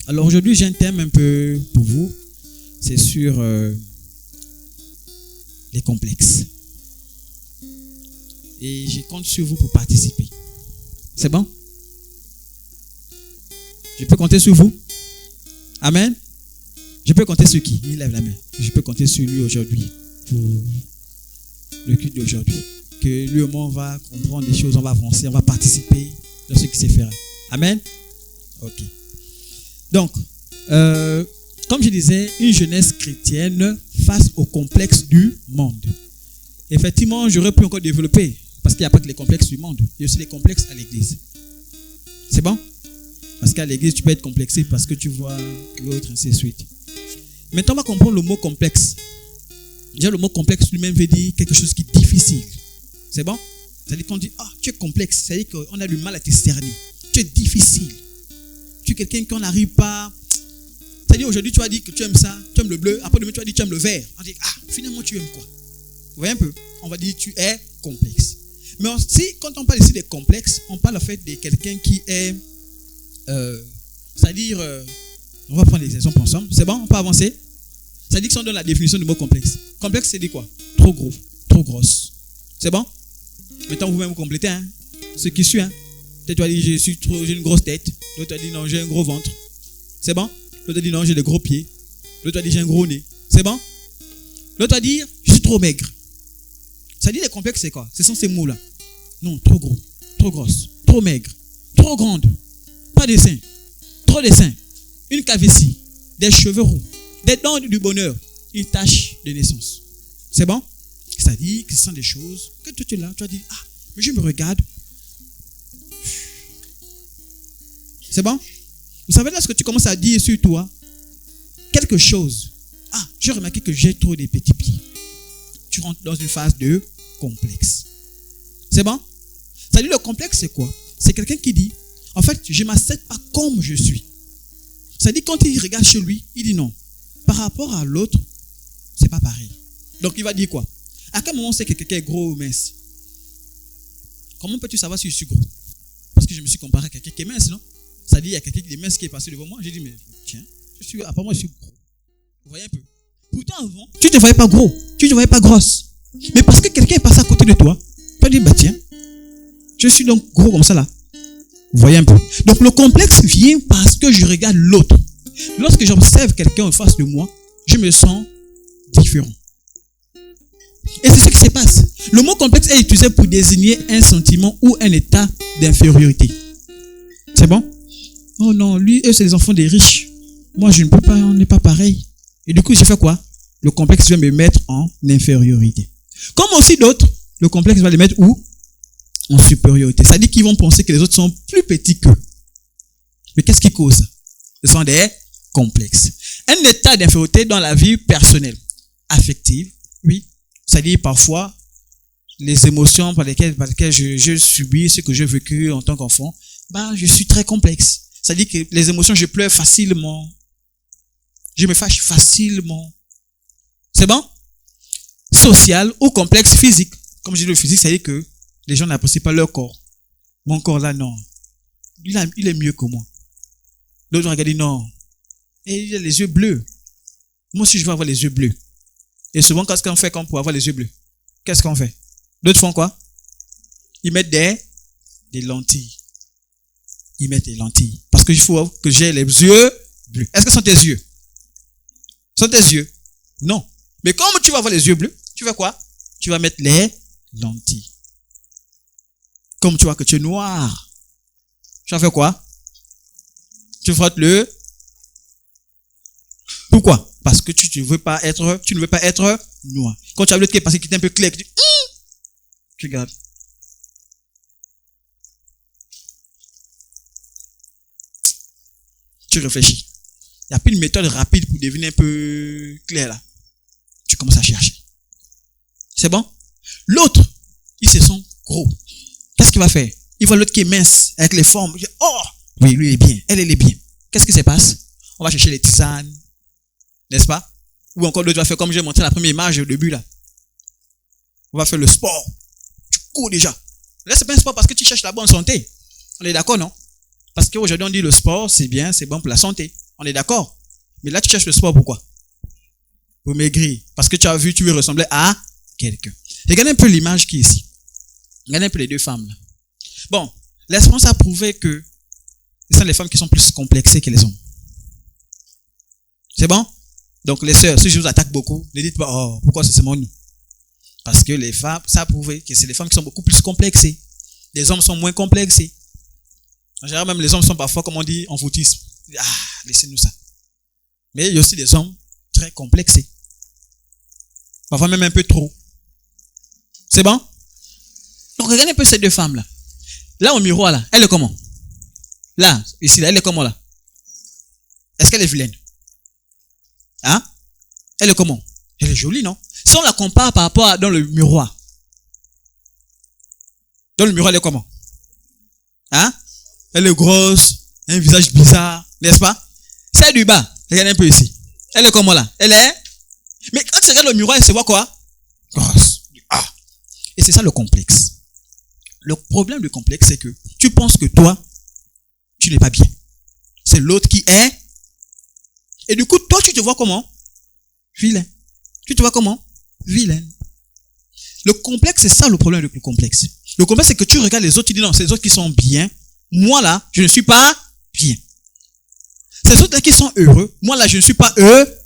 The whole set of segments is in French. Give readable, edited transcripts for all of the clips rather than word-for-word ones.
Alors aujourd'hui, j'ai un thème un peu pour vous. C'est sur les complexes. Et je compte sur vous pour participer. C'est bon? Je peux compter sur vous? Amen? Je peux compter sur qui? Il lève la main. Je peux compter sur lui aujourd'hui. Pour le culte d'aujourd'hui. Que lui au moins on va comprendre des choses, on va avancer, on va participer dans ce qui s'est fait. Amen? Ok. Donc, comme je disais, une jeunesse chrétienne face au complexe du monde. Effectivement, j'aurais pu encore développer, parce qu'il n'y a pas que les complexes du monde, il y a aussi les complexes à l'église. C'est bon? Parce qu'à l'église, tu peux être complexé parce que tu vois l'autre, ainsi de suite. Maintenant, on va comprendre le mot complexe. Déjà, le mot complexe lui-même veut dire quelque chose qui est difficile. C'est bon? C'est-à-dire qu'on dit, tu es complexe, c'est-à-dire qu'on a du mal à te cerner. Tu es difficile. Tu es quelqu'un qu'on n'arrive pas. C'est-à-dire aujourd'hui, tu vas dire que tu aimes ça, tu aimes le bleu. Après demain, tu vas dire que tu aimes le vert. On dit, finalement, tu aimes quoi? Vous voyez un peu? On va dire, tu es complexe. Mais aussi, quand on parle ici des complexes, on parle en fait de quelqu'un qui est. C'est-à-dire, on va prendre les exemples ensemble. C'est bon? On peut avancer? C'est-à-dire que si on donne la définition du mot complexe. Complexe, c'est dit quoi? Trop gros, trop grosse. C'est bon? Maintenant, vous-même vous complétez, hein? Ce qui suit, hein? Peut-être tu vas dire, j'ai une grosse tête. L'autre a dit, non, j'ai un gros ventre. C'est bon? L'autre a dit, non, j'ai des gros pieds. L'autre a dit, j'ai un gros nez. C'est bon? L'autre a dit, je suis trop maigre. Ça dit, les complexes, c'est quoi? Ce sont ces mots-là. Non, trop gros, trop grosse, trop maigre, trop grande, pas de seins, trop de seins, une calvitie, des cheveux roux, des dents du bonheur, une tache de naissance. C'est bon? C'est-à-dire que ce sont des choses que toi tu es là, tu vas dire, mais je me regarde. C'est bon? Vous savez là ce que tu commences à dire sur toi? Quelque chose. J'ai remarqué que j'ai trop de petits pieds. Tu rentres dans une phase de complexe. C'est bon? C'est-à-dire le complexe c'est quoi? C'est quelqu'un qui dit, en fait, je ne m'accepte pas comme je suis. C'est-à-dire quand il regarde chez lui, il dit non. Par rapport à l'autre, c'est pas pareil. Donc il va dire quoi? À quel moment on sait que quelqu'un est gros ou mince? Comment peux-tu savoir si je suis gros? Parce que je me suis comparé à quelqu'un qui est mince, non? C'est-à-dire il y a quelqu'un qui est mince qui est passé devant moi. J'ai dit mais tiens, apparemment je suis gros. Vous voyez un peu? Pourtant avant, tu ne te voyais pas gros, tu ne te voyais pas grosse. Mais parce que quelqu'un est passé à côté de toi, tu as dit tiens, je suis donc gros comme ça là. Vous voyez un peu? Donc le complexe vient parce que je regarde l'autre. Lorsque j'observe quelqu'un en face de moi, je me sens différent. Et c'est ce qui se passe. Le mot complexe est utilisé pour désigner un sentiment ou un état d'infériorité. C'est bon? Oh non, eux c'est les enfants des riches. Moi je ne peux pas, on n'est pas pareil. Et du coup je fais quoi? Le complexe va me mettre en infériorité. Comme aussi d'autres, le complexe va les mettre où? En supériorité. Ça dit qu'ils vont penser que les autres sont plus petits qu'eux. Mais qu'est-ce qui cause ça? Ce sont des complexes. Un état d'infériorité dans la vie personnelle, affective, oui. C'est-à-dire parfois les émotions par lesquelles je subis ce que j'ai vécu en tant qu'enfant, je suis très complexe. C'est-à-dire que les émotions, je pleure facilement. Je me fâche facilement. C'est bon? Social ou complexe physique. Comme je dis le physique, c'est-à-dire que les gens n'apprécient pas leur corps. Mon corps là, non. Il est mieux que moi. L'autre regarde, dit non. Et il a les yeux bleus. Moi aussi, je veux avoir les yeux bleus. Et souvent, qu'est-ce qu'on fait quand pour avoir les yeux bleus? Qu'est-ce qu'on fait? D'autres font quoi? Ils mettent des lentilles. Ils mettent des lentilles. Parce qu'il faut que j'ai les yeux bleus. Est-ce que ce sont tes yeux? Ce sont tes yeux? Non. Mais comme tu vas avoir les yeux bleus, tu vas quoi? Tu vas mettre les lentilles. Comme tu vois que tu es noir, tu vas faire quoi? Tu frottes le. Pourquoi? Parce que tu ne veux pas être noir. Quand tu as l'autre qui est passé, qui est un peu clair, tu regardes. Tu réfléchis. Il n'y a plus une méthode rapide pour devenir un peu clair là. Tu commences à chercher. C'est bon? L'autre, il se sent gros. Qu'est-ce qu'il va faire? Il voit l'autre qui est mince, avec les formes. Il dit, oh, oui, lui il est bien, elle est bien. Qu'est-ce qui se passe? On va chercher les tisanes, n'est-ce pas? Ou encore l'autre va faire comme j'ai montré la première image au début là. On va faire le sport. Tu cours déjà. Là, c'est pas un sport parce que tu cherches la bonne santé. On est d'accord, non? Parce qu'aujourd'hui, on dit le sport, c'est bien, c'est bon pour la santé. On est d'accord? Mais là, tu cherches le sport, pourquoi? Pour maigrir. Parce que tu as vu, tu veux ressembler à quelqu'un. Regardez un peu l'image qui est ici. Regardez un peu les deux femmes là. Bon, l'expérience a prouvé que ce sont les femmes qui sont plus complexées que les hommes. C'est bon? Donc les sœurs, si je vous attaque beaucoup, ne dites pas, oh, pourquoi c'est seulement nous? Parce que les femmes, ça a prouvé que c'est les femmes qui sont beaucoup plus complexées. Les hommes sont moins complexés. En général, même les hommes sont parfois, comme on dit, en foutisme. Ah, laissez-nous ça. Mais il y a aussi des hommes très complexés. Parfois même un peu trop. C'est bon? Donc regardez un peu ces deux femmes-là. Là, au miroir, là, elle est comment? Là, ici, là, elle est comment, là? Est-ce qu'elle est vilaine? Hein? Elle est comment? Elle est jolie, non? Si on la compare par rapport à dans le miroir. Dans le miroir, elle est comment? Hein? Elle est grosse, un visage bizarre, n'est-ce pas? Celle du bas, regardez un peu ici. Elle est comment là? Elle est... Mais quand tu regardes le miroir, elle se voit quoi? Grosse. Ah. Et c'est ça le complexe. Le problème du complexe, c'est que tu penses que toi, tu n'es pas bien. C'est l'autre qui est. Et du coup, toi, tu te vois comment? Vilain. Tu te vois comment? Vilain. Le complexe, c'est ça le problème du complexe. Le complexe, c'est que tu regardes les autres, tu dis non, c'est les autres qui sont bien. Moi là, je ne suis pas bien. C'est ceux qui sont heureux. Moi là, je ne suis pas heureux.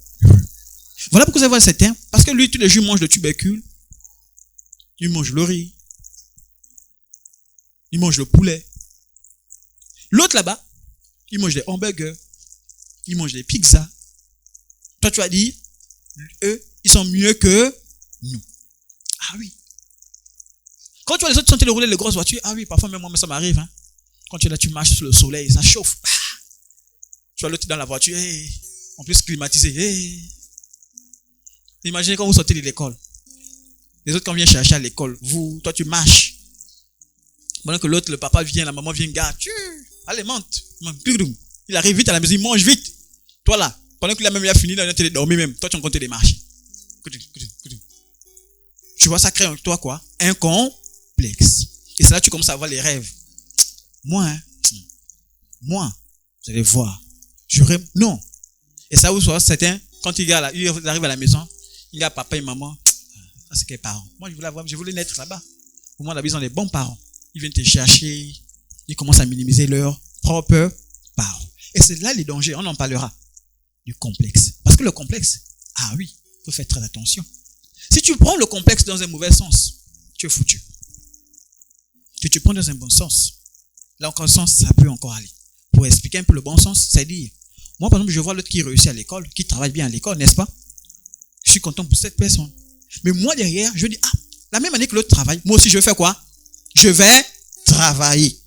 Voilà pourquoi vous allez voir certains. Parce que lui, tous les jours, il mange le tubercule. Il mange le riz. Il mange le poulet. L'autre là-bas, il mange des hamburgers. Il mange des pizzas. Toi, tu as dit, eux, ils sont mieux que nous. Ah oui. Quand tu vois les autres sentir rouler les grosses voitures, ah oui, parfois même moi, ça m'arrive. Hein. Quand tu es là, tu marches sur le soleil, ça chauffe. Tu vois l'autre dans la voiture, hey. En plus climatisé. Hey. Imaginez quand vous sortez de l'école. Les autres quand viennent chercher à l'école, toi tu marches. Pendant que l'autre, le papa vient, la maman vient, garde. Allez, monte. Il arrive vite à la maison, il mange vite. Toi là, pendant que la même il a fini, il a dormi même. Toi tu es en train de marcher. Tu vois, ça crée en toi quoi? Un complexe. Et c'est là que tu commences à avoir les rêves. Moi, vous allez voir. Non. Et ça, vous savez, certains, quand il arrive à la maison, il y a papa et maman. Ça, c'est quels parents? Moi, je voulais naître là-bas. Pour moi, là-bas, ils ont des bons parents. Ils viennent te chercher. Ils commencent à minimiser leurs propres parents. Et c'est là les dangers. On en parlera. Du complexe. Parce que le complexe, ah oui, il faut faire très attention. Si tu prends le complexe dans un mauvais sens, tu es foutu. Si tu prends dans un bon sens, là encore sens, ça peut encore aller. Pour expliquer un peu le bon sens, c'est dire, moi par exemple, je vois l'autre qui réussit à l'école, qui travaille bien à l'école, n'est-ce pas? Je suis content pour cette personne. Mais moi derrière, je dis, la même année que l'autre travaille, moi aussi je vais faire quoi? Je vais travailler.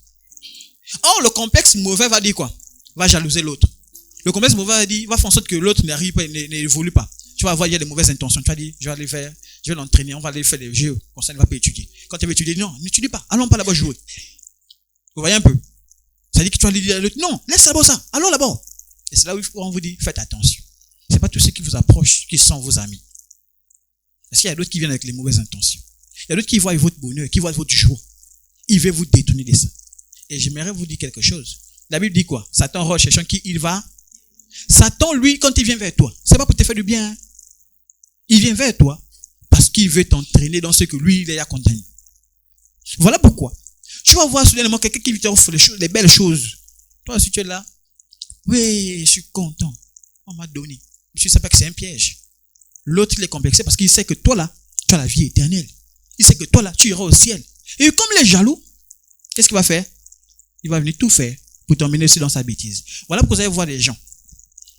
Or, le complexe mauvais va dire quoi? Va jalouser l'autre. Le complexe mauvais va faire en sorte que l'autre n'arrive pas, n'évolue pas. Tu vas voir, il y a des mauvaises intentions. Tu vas dire, je vais aller faire, je vais l'entraîner, on va aller faire des jeux. Comme ça, il ne va pas étudier. Quand tu vas étudier, non, n'étudie pas. Allons pas là-bas jouer. Vous voyez un peu? Ça dit que tu vas dire à l'autre, non, laisse là-bas ça. Allons là-bas. Et c'est là où on vous dit, faites attention. Ce n'est pas tous ceux qui vous approchent qui sont vos amis. Parce qu'il y a d'autres qui viennent avec les mauvaises intentions. Il y a d'autres qui voient votre bonheur, qui voient votre joie. Ils veulent vous détourner de ça. Et j'aimerais vous dire quelque chose. La Bible dit quoi? Satan roche cherchant qui il va. Satan, lui, quand il vient vers toi, c'est pas pour te faire du bien. Hein? Il vient vers toi parce qu'il veut t'entraîner dans ce que lui, il est à condamner. Voilà pourquoi. Tu vas voir soudainement quelqu'un qui t'offre les belles choses. Toi, si tu es là, oui, je suis content. On m'a donné. Je ne sais pas que c'est un piège. L'autre, il est complexé parce qu'il sait que toi, là, tu as la vie éternelle. Il sait que toi, là, tu iras au ciel. Et comme il est jaloux, qu'est-ce qu'il va faire? Il va venir tout faire pour t'emmener aussi dans sa bêtise. Voilà pourquoi vous allez voir les gens.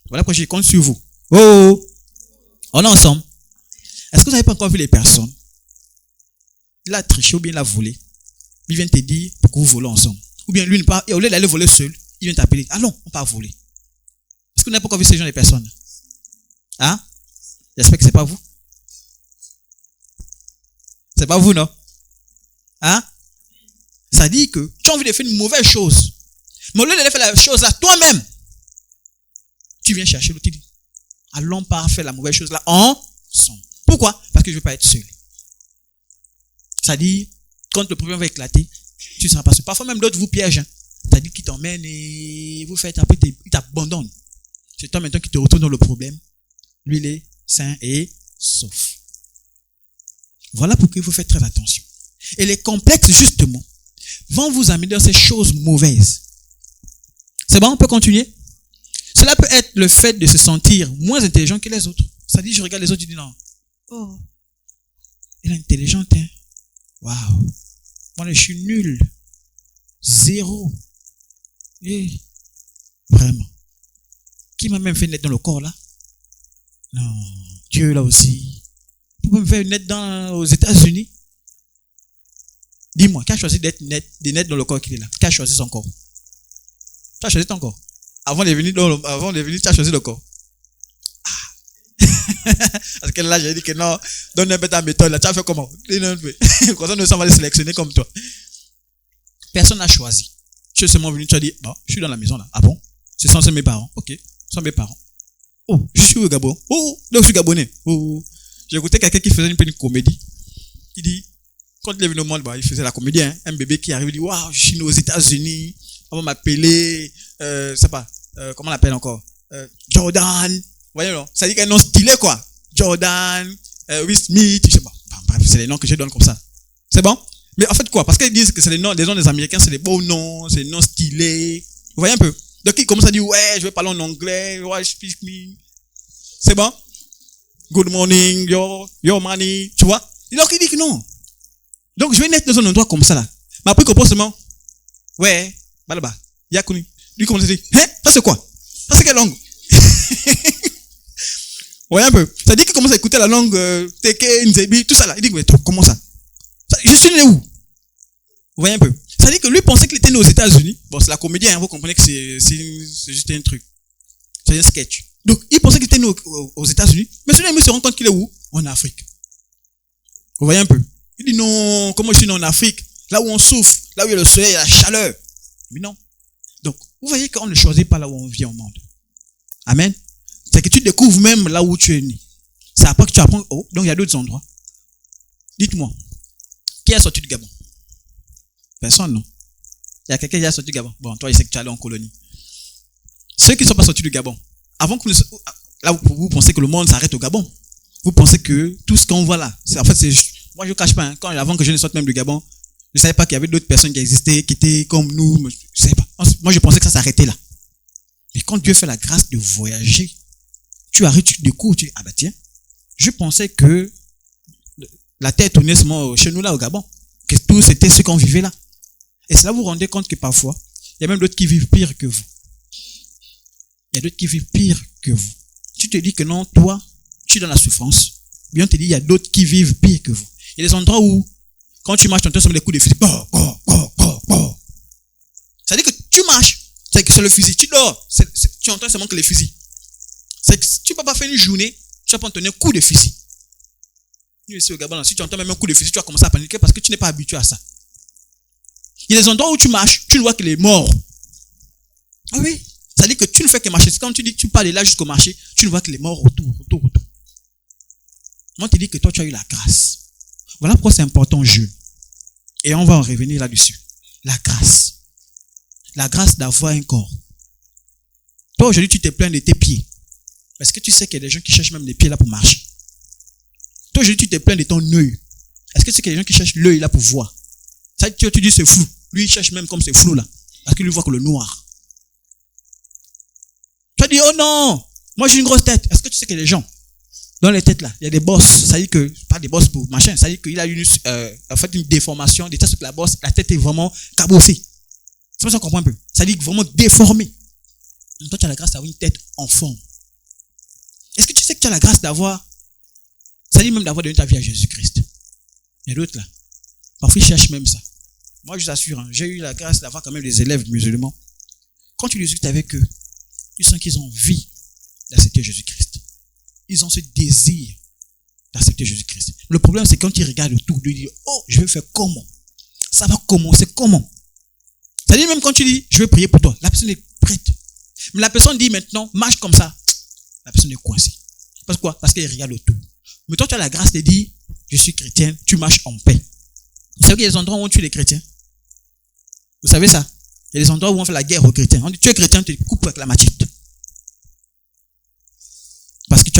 Voilà pourquoi je compte sur vous. Oh! On est ensemble. Est-ce que vous n'avez pas encore vu les personnes? Il a triché ou bien il a volé. Il vient te dire pourquoi vous volez ensemble. Ou bien lui, et au lieu d'aller voler seul, il vient t'appeler. Allons, on part voler. Est-ce que vous n'avez pas encore vu ces gens, les personnes? Hein? J'espère que ce n'est pas vous. C'est pas vous, non? Hein? Ça dit que tu as envie de faire une mauvaise chose. Mais au lieu de faire la chose là toi-même, tu viens chercher l'autre. Allons pas faire la mauvaise chose là ensemble. Pourquoi? Parce que je ne veux pas être seul. Ça dit, quand le problème va éclater, tu ne seras pas seul. Parfois même d'autres vous piègent. Ça dit qu'ils t'emmènent et vous faites après, ils t'abandonnent. C'est toi maintenant qui te retrouves dans le problème. Lui, il est sain et sauf. Voilà pourquoi il faut faire très attention. Et les complexes, justement, vont vous amener dans ces choses mauvaises. C'est bon, on peut continuer? Cela peut être le fait de se sentir moins intelligent que les autres. Ça dit, je regarde les autres, je dis non. Oh, elle est intelligente, hein. Waouh. Moi, je suis nul. Zéro. Et vraiment. Qui m'a même fait naître dans le corps, là? Non. Dieu, là aussi. Vous pouvez me faire naître aux États-Unis? Dis-moi, qui a choisi de naître dans le corps qu'il est là? Qui a choisi son corps? Tu as choisi ton corps. Avant de venir, tu as choisi le corps. Ah. Parce que là, j'ai dit que non, donne un peu ta méthode. Là, tu as fait comment? Comme ça, nous on va les sélectionner comme toi. Personne n'a choisi. Tu es seulement venu, tu as dit, non, je suis dans la maison là. Ah bon? Ce sont mes parents. Ok, ce sont mes parents. Oh, je suis au Gabon. Oh, là, je suis gabonais. Oh. J'ai écouté quelqu'un qui faisait une petite comédie. Il dit, quand il est venu au monde, il faisait la comédie, hein. Un bébé qui arrive, il dit, waouh, je suis né aux États-Unis. On va m'appeler, je sais pas, comment on l'appelle encore? Jordan. Voyez, non? Ça dit qu'un nom stylé, quoi. Jordan, Will Smith, je sais pas. Bref, c'est les noms que je donne comme ça. C'est bon? Mais en fait, quoi? Parce qu'ils disent que c'est les noms des Américains, c'est des beaux noms, c'est des noms stylés. Vous voyez un peu? Donc, ils commencent à dire, ouais, je vais parler en anglais, ouais, speak me. C'est bon? Good morning, your money, tu vois? Donc, il dit que non. Donc, je vais naître dans un endroit comme ça, là. Mais après, qu'on seulement, ouais, là-bas, Yakuni. Lui, commence à dire, hein? Ça, c'est quoi? Ça, c'est quelle langue? Ouais, un peu. Ça dit qu'il commence à écouter la langue, Teke, Nzebi, tout ça, là. Il dit, mais comment ça? Je suis né où? Vous voyez un peu? Ça dit que lui pensait qu'il était né aux États-Unis. Bon, c'est la comédie, hein, vous comprenez que c'est juste un truc. C'est un sketch. Donc, il pensait qu'il était né aux États-Unis. Mais celui-là, il se rend compte qu'il est où? En Afrique. Vous voyez un peu? Il dit, non, comment je suis né en Afrique? Là où on souffre, là où il y a le soleil, la chaleur. Mais non. Donc, vous voyez qu'on ne choisit pas là où on vit au monde. Amen. C'est que tu découvres même là où tu es né. C'est après que tu apprends. Oh, donc il y a d'autres endroits. Dites-moi, qui est sorti du Gabon? Personne, non? Il y a quelqu'un qui est sorti du Gabon. Bon, toi, il sait que tu es allé en colonie. Ceux qui ne sont pas sortis du Gabon, avant que là, vous pensez que le monde s'arrête au Gabon. Vous pensez que tout ce qu'on voit là, moi je ne cache pas, hein, avant que je ne sorte même du Gabon, je ne savais pas qu'il y avait d'autres personnes qui existaient, qui étaient comme nous. Je ne savais pas. Moi, je pensais que ça s'arrêtait là. Mais quand Dieu fait la grâce de voyager, tu arrives, tu découvres, tu dis, ah bah tiens, je pensais que la terre tournait seulement chez nous là au Gabon, que tout c'était ce qu'on vivait là. Et cela vous rendez compte que parfois, il y a même d'autres qui vivent pire que vous. Il y a d'autres qui vivent pire que vous. Tu te dis que non, toi, tu es dans la souffrance. Bien, on te dit, il y a d'autres qui vivent pire que vous. Il y a des endroits où, quand tu marches, tu entends les coups de fusil. Ça veut dire que tu marches, c'est le fusil. Tu dors, tu entends seulement que les fusils. C'est que tu ne peux pas faire une journée, tu vas pas entendre un coup de fusil. Ici au Gabon, si tu entends même un coup de fusil, tu vas commencer à paniquer parce que tu n'es pas habitué à ça. Il y a des endroits où tu marches, tu ne vois que les morts. Ah oui, ça veut dire que tu ne fais que marcher. C'est quand tu dis que tu parles de là jusqu'au marché, tu ne vois que les morts autour. Moi, je te dis que toi, tu as eu la grâce. Voilà pourquoi c'est important, jeûne. Et on va en revenir là-dessus. La grâce. La grâce d'avoir un corps. Toi, aujourd'hui, tu te plains de tes pieds. Est-ce que tu sais qu'il y a des gens qui cherchent même les pieds là pour marcher? Toi, aujourd'hui, tu te plains de ton œil. Est-ce que tu sais qu'il y a des gens qui cherchent l'œil là pour voir? Ça, tu dis c'est flou. Lui, il cherche même comme c'est flou là. Parce qu'il ne voit que le noir. Tu as dit, oh non, moi j'ai une grosse tête. Est-ce que tu sais qu'il y a des gens dans les têtes là, il y a des bosses. Ça veut dire que, pas des bosses pour machin, ça veut dire qu'il a une déformation, des tests que la tête est vraiment cabossée. C'est pas ça qu'on comprend un peu. Ça veut dire vraiment déformée. Toi, tu as la grâce d'avoir une tête en forme. Est-ce que tu sais que tu as la grâce d'avoir, ça dit même d'avoir donné ta vie à Jésus-Christ? Il y a d'autres là. Parfois, ils cherchent même ça. Moi, je vous assure, j'ai eu la grâce d'avoir quand même des élèves musulmans. Quand tu discutes avec eux, tu sens qu'ils ont envie d'accepter Jésus-Christ. Ils ont ce désir d'accepter Jésus-Christ. Le problème, c'est quand ils regardent autour, ils disent, oh, je vais faire comment? Ça va commencer comment? C'est-à-dire même quand tu dis, je vais prier pour toi, la personne est prête. Mais la personne dit maintenant, marche comme ça. La personne est coincée. Parce que quoi? Parce qu'elle regarde autour. Mais toi, tu as la grâce de dire, je suis chrétien, tu marches en paix. Vous savez qu'il y a des endroits où on tue les chrétiens? Vous savez ça? Il y a des endroits où on fait la guerre aux chrétiens. On dit, tu es chrétien, tu te coupes avec la machette.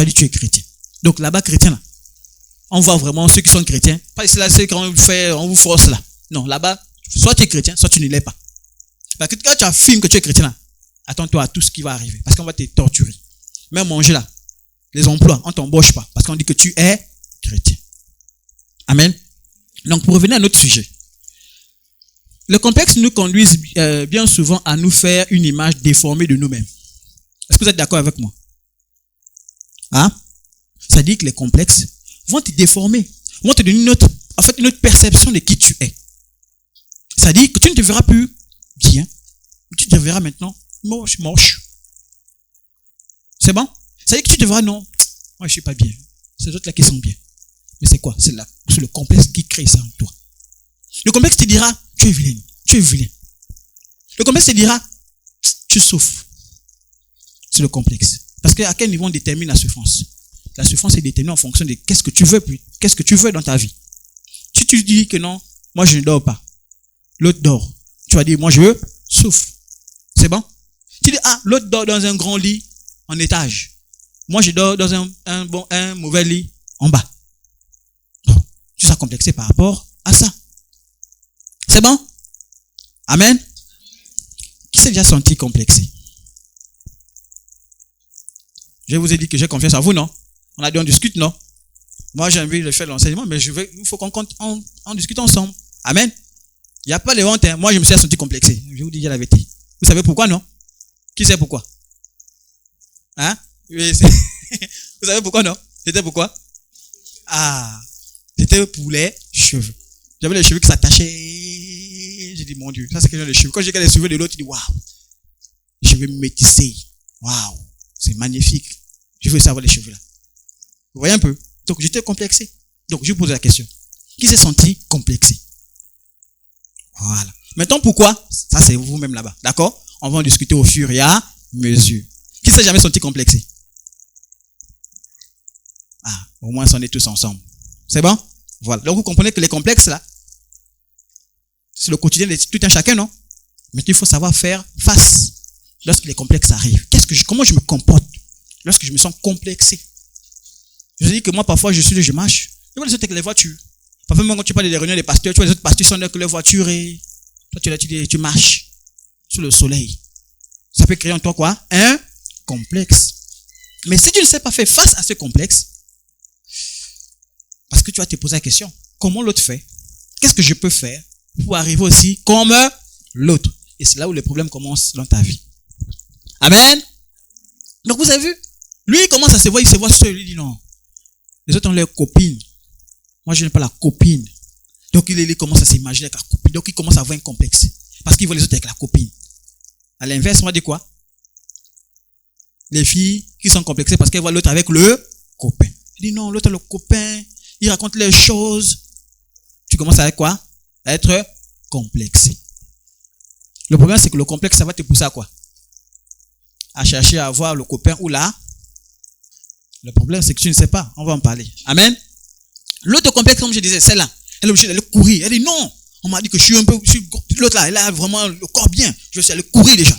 tu as dit que tu es chrétien. Donc là-bas, chrétien, là, on voit vraiment ceux qui sont chrétiens. Pas ici, là, c'est quand on vous force là. Non, là-bas, soit tu es chrétien, soit tu ne l'es pas. Parce que quand tu affirmes que tu es chrétien là, attends-toi à tout ce qui va arriver. Parce qu'on va te torturer. Même manger là, les emplois, on t'embauche pas. Parce qu'on dit que tu es chrétien. Amen. Donc pour revenir à notre sujet. Le complexe nous conduit bien souvent à nous faire une image déformée de nous-mêmes. Est-ce que vous êtes d'accord avec moi? Hein? Ça dit que les complexes vont te déformer, vont te donner une autre perception de qui tu es. Ça dit que tu ne te verras plus bien, tu te verras maintenant moche. C'est bon? Ça dit que tu te verras non, moi je suis pas bien. C'est d'autres là qui sont bien. Mais c'est quoi? C'est le complexe qui crée ça en toi. Le complexe te dira, tu es vilain. Le complexe te dira, tu souffres. C'est le complexe. Parce qu'à quel niveau on détermine la souffrance? La souffrance est déterminée en fonction de qu'est-ce que tu veux dans ta vie. Si tu dis que non, moi je ne dors pas. L'autre dort. Tu vas dire, moi je souffre. C'est bon? Tu dis, l'autre dort dans un grand lit en étage. Moi je dors dans un mauvais lit en bas. Donc, tu seras complexé par rapport à ça. C'est bon? Amen? Qui s'est déjà senti complexé? Je vous ai dit que j'ai confiance en vous, non? On a dit on discute, non? Moi j'ai envie de faire l'enseignement, mais il faut qu'on discute ensemble. Amen? Il n'y a pas de honte, hein. Moi je me suis senti complexé. Je vous dis la vérité. Vous savez pourquoi, non? Qui sait pourquoi? Hein? Oui, vous savez pourquoi, non? C'était pourquoi? C'était pour les cheveux. J'avais les cheveux qui s'attachaient. J'ai dit, mon Dieu, ça c'est quelque chose de cheveux. Quand j'ai regardé les cheveux de l'autre, il dit, waouh, les cheveux métissés. Waouh, c'est magnifique. Je veux savoir les cheveux là. Vous voyez un peu? Donc j'étais complexé. Donc je vous pose la question. Qui s'est senti complexé? Voilà. Maintenant pourquoi? Ça c'est vous-même là-bas. D'accord? On va en discuter au fur et à mesure. Qui s'est jamais senti complexé? Au moins on est tous ensemble. C'est bon? Voilà. Donc vous comprenez que les complexes là, c'est le quotidien de tout un chacun, non? Mais il faut savoir faire face lorsque les complexes arrivent. Comment je me comporte lorsque je me sens complexé? Je vous dis que moi, parfois, je marche. Je vois les autres avec les voitures. Parfois, même quand tu parles des réunions des pasteurs, tu vois les autres pasteurs sont là avec leur voiture et toi, tu marches sous le soleil. Ça peut créer en toi quoi? Un complexe. Mais si tu ne sais pas faire face à ce complexe, parce que tu vas te poser la question, comment l'autre fait? Qu'est-ce que je peux faire pour arriver aussi comme l'autre? Et c'est là où les problèmes commencent dans ta vie. Amen. Donc vous avez vu, lui il commence à se voir, il se voit seul, il dit non. Les autres ont leurs copines. Moi je n'ai pas la copine. Donc il commence à s'imaginer avec la copine. Donc il commence à avoir un complexe. Parce qu'il voit les autres avec la copine. À l'inverse, on va dire quoi? Les filles qui sont complexées parce qu'elles voient l'autre avec le copain. Il dit non, l'autre a le copain, il raconte les choses. Tu commences avec quoi? À être complexé. Le problème c'est que le complexe ça va te pousser à quoi? À chercher à avoir le copain ou là. Le problème, c'est que tu ne sais pas. On va en parler. Amen. L'autre complexe, comme je disais, celle-là, elle est obligée d'aller courir. Elle dit non. On m'a dit que je suis un peu. L'autre là, elle a vraiment le corps bien. Je sais aller courir déjà.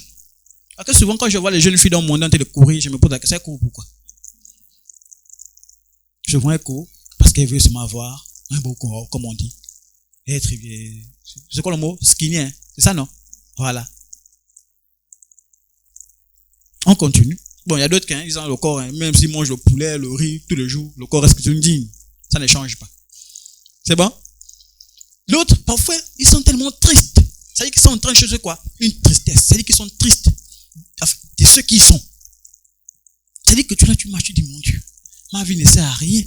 Parce que souvent, quand je vois les jeunes filles dans mon monde en train de courir, je me pose la question, elle court pourquoi? Je vois elle court parce qu'elle veut se m'avoir un beau corps, comme on dit. Être. C'est quoi le mot? Skinny, hein? C'est ça, non? Voilà. On continue. Bon, il y a d'autres qui ils ont le corps, hein, même s'ils mangent le poulet, le riz, tous les jours, le corps reste digne. Ça ne change pas. C'est bon? L'autre, parfois, ils sont tellement tristes. Ça veut dire qu'ils sont en train de chercher quoi? Une tristesse. Ça veut dire qu'ils sont tristes. Enfin, de ceux qui sont. Ça veut dire que tu marches, tu dis, mon Dieu, ma vie ne sert à rien.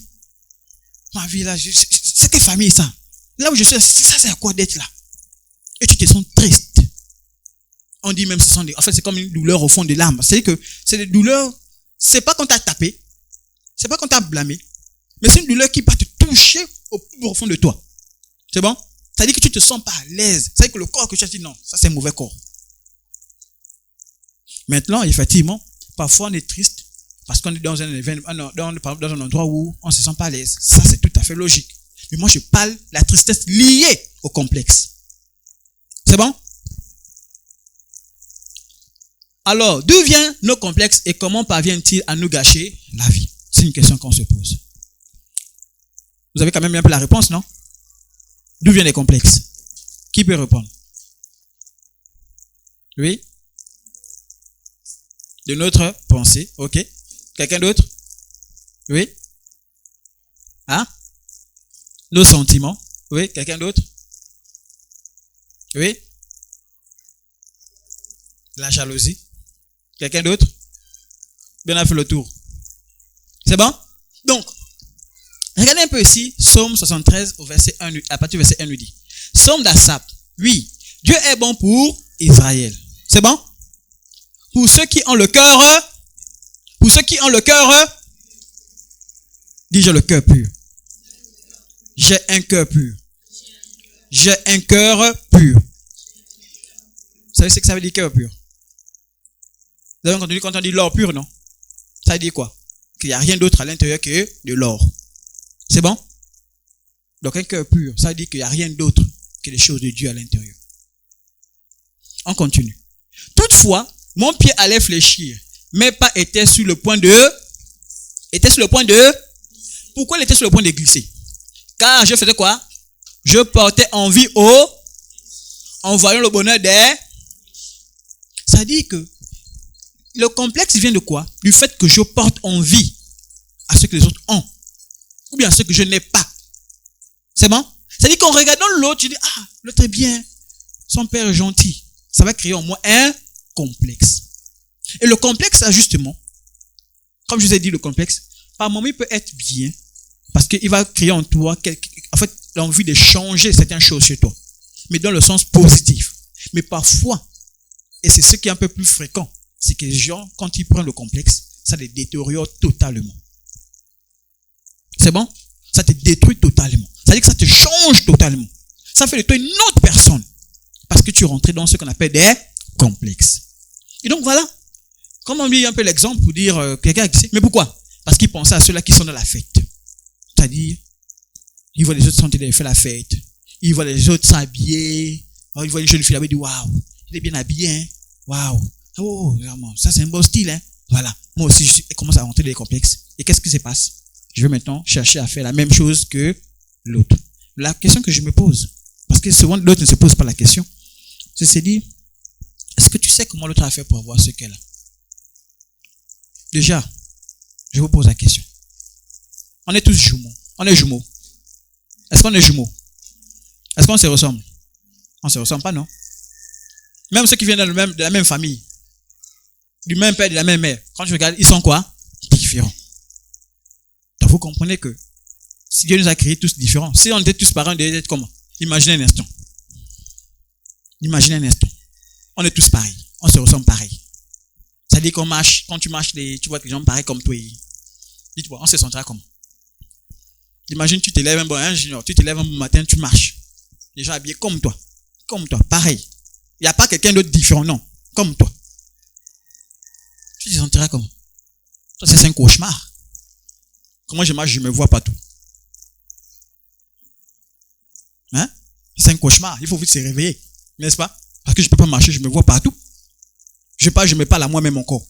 Ma vie là, c'est quelle famille ça? Là où je suis, ça c'est à quoi d'être là? Et tu te sens triste. On dit même, en fait, c'est comme une douleur au fond de l'âme. C'est-à-dire que c'est des douleurs, c'est pas qu'on t'a tapé, c'est pas qu'on t'a blâmé, mais c'est une douleur qui va te toucher au plus profond de toi. C'est bon? C'est-à-dire que tu te sens pas à l'aise. C'est-à-dire que le corps que tu as dit, non, ça c'est un mauvais corps. Maintenant, effectivement, parfois on est triste parce qu'on est dans un événement, dans un endroit où on se sent pas à l'aise. Ça c'est tout à fait logique. Mais moi je parle de la tristesse liée au complexe. C'est bon? Alors, d'où viennent nos complexes et comment parviennent-ils à nous gâcher la vie? C'est une question qu'on se pose. Vous avez quand même un peu la réponse, non? D'où viennent les complexes? Qui peut répondre? Oui? De notre pensée, ok. Quelqu'un d'autre? Oui? Hein? Nos sentiments? Oui? Quelqu'un d'autre? Oui? La jalousie? Quelqu'un d'autre? Bien, on a fait le tour. C'est bon? Donc, regardez un peu ici, Psaume 73 au verset 1, à partir du verset 1 nous dit. Psaume d'Asaph. Oui, Dieu est bon pour Israël. C'est bon? Pour ceux qui ont le cœur, dis-je le cœur pur. J'ai un cœur pur. J'ai un cœur pur. Vous savez ce que ça veut dire cœur pur? Vous avez entendu quand on dit l'or pur, non? Ça dit quoi? Qu'il n'y a rien d'autre à l'intérieur que de l'or. C'est bon? Donc un cœur pur, ça veut dire qu'il n'y a rien d'autre que les choses de Dieu à l'intérieur. On continue. Toutefois, mon pied allait fléchir. Mes pas étaient sur le point de... Pourquoi il était sur le point de glisser? Car je faisais quoi? Je portais envie en voyant le bonheur des... Ça veut dire que le complexe vient de quoi? Du fait que je porte envie à ce que les autres ont. Ou bien à ce que je n'ai pas. C'est bon? Ça veut dire qu'en regardant l'autre, tu dis, ah, l'autre est bien. Son père est gentil. Ça va créer en moi un complexe. Et le complexe, ça justement, comme je vous ai dit, le complexe, par moment, il peut être bien. Parce qu'il va créer en toi, l'envie de changer certaines choses chez toi. Mais dans le sens positif. Mais parfois, et c'est ce qui est un peu plus fréquent, c'est que les gens, quand ils prennent le complexe, ça les détériore totalement. C'est bon? Ça te détruit totalement. Ça veut dire que ça te change totalement. Ça fait de toi une autre personne. Parce que tu es rentré dans ce qu'on appelle des complexes. Et donc voilà. Comme on lit un peu l'exemple pour dire quelqu'un qui sait. Mais pourquoi? Parce qu'il pensait à ceux-là qui sont dans la fête. C'est-à-dire, il voit les autres sentir faire la fête. Il voit les autres s'habiller. Il voit une jeune fille là-bas, il dit waouh, il est bien habillé, hein? Waouh. Oh, vraiment, ça c'est un beau style, hein? Voilà. Moi aussi, je commence à rentrer dans les complexes. Et qu'est-ce qui se passe? Je vais maintenant chercher à faire la même chose que l'autre. La question que je me pose, parce que souvent l'autre ne se pose pas la question, c'est de dire, est-ce que tu sais comment l'autre a fait pour avoir ce qu'elle a? Déjà, je vous pose la question. On est tous jumeaux. On est jumeaux. Est-ce qu'on est jumeaux? Est-ce qu'on se ressemble? On ne se ressemble pas, non? Même ceux qui viennent de la même famille, du même père, de la même mère, quand tu regardes, ils sont quoi? Différents. Donc vous comprenez que si Dieu nous a créés tous différents, si on était tous parents, on devait être comment? Imaginez un instant. Imaginez un instant. On est tous pareils. On se ressemble pareil. Ça veut dire qu'on marche, quand tu marches, tu vois que les gens pareils comme toi. Dites-moi, on se sentira comment? Imagine, tu te lèves un bon ingénieur, tu te lèves un bon matin, tu marches. Les gens habillés comme toi, pareil. Il n'y a pas quelqu'un d'autre différent, non, comme toi. Tu te sentiras comment? Toi, c'est un cauchemar. Comment je marche, je me vois partout. Hein? C'est un cauchemar, il faut vite se réveiller, n'est-ce pas? Parce que je ne peux pas marcher, je me vois partout. Je me parle à moi-même encore.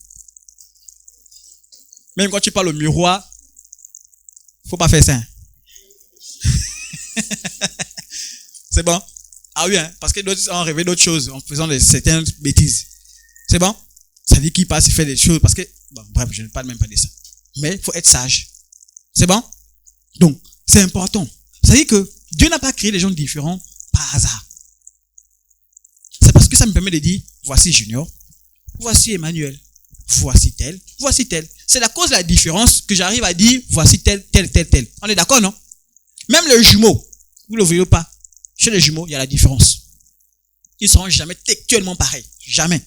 Même quand tu parles au miroir, il ne faut pas faire ça. Hein? C'est bon? Ah oui, hein? Parce que d'autres ont rêvé d'autres choses en faisant certaines bêtises. C'est bon? Ça dit qu'il passe et fait des choses parce que... Bon, bref, je ne parle même pas de ça. Mais il faut être sage. C'est bon? Donc, c'est important. Ça dit que Dieu n'a pas créé les gens différents par hasard. C'est parce que ça me permet de dire, voici Junior, voici Emmanuel, voici tel, voici tel. C'est la cause de la différence que j'arrive à dire, voici tel. On est d'accord, non? Même les jumeaux, vous ne le voyez pas. Chez les jumeaux, il y a la différence. Ils ne seront jamais textuellement pareils. Jamais.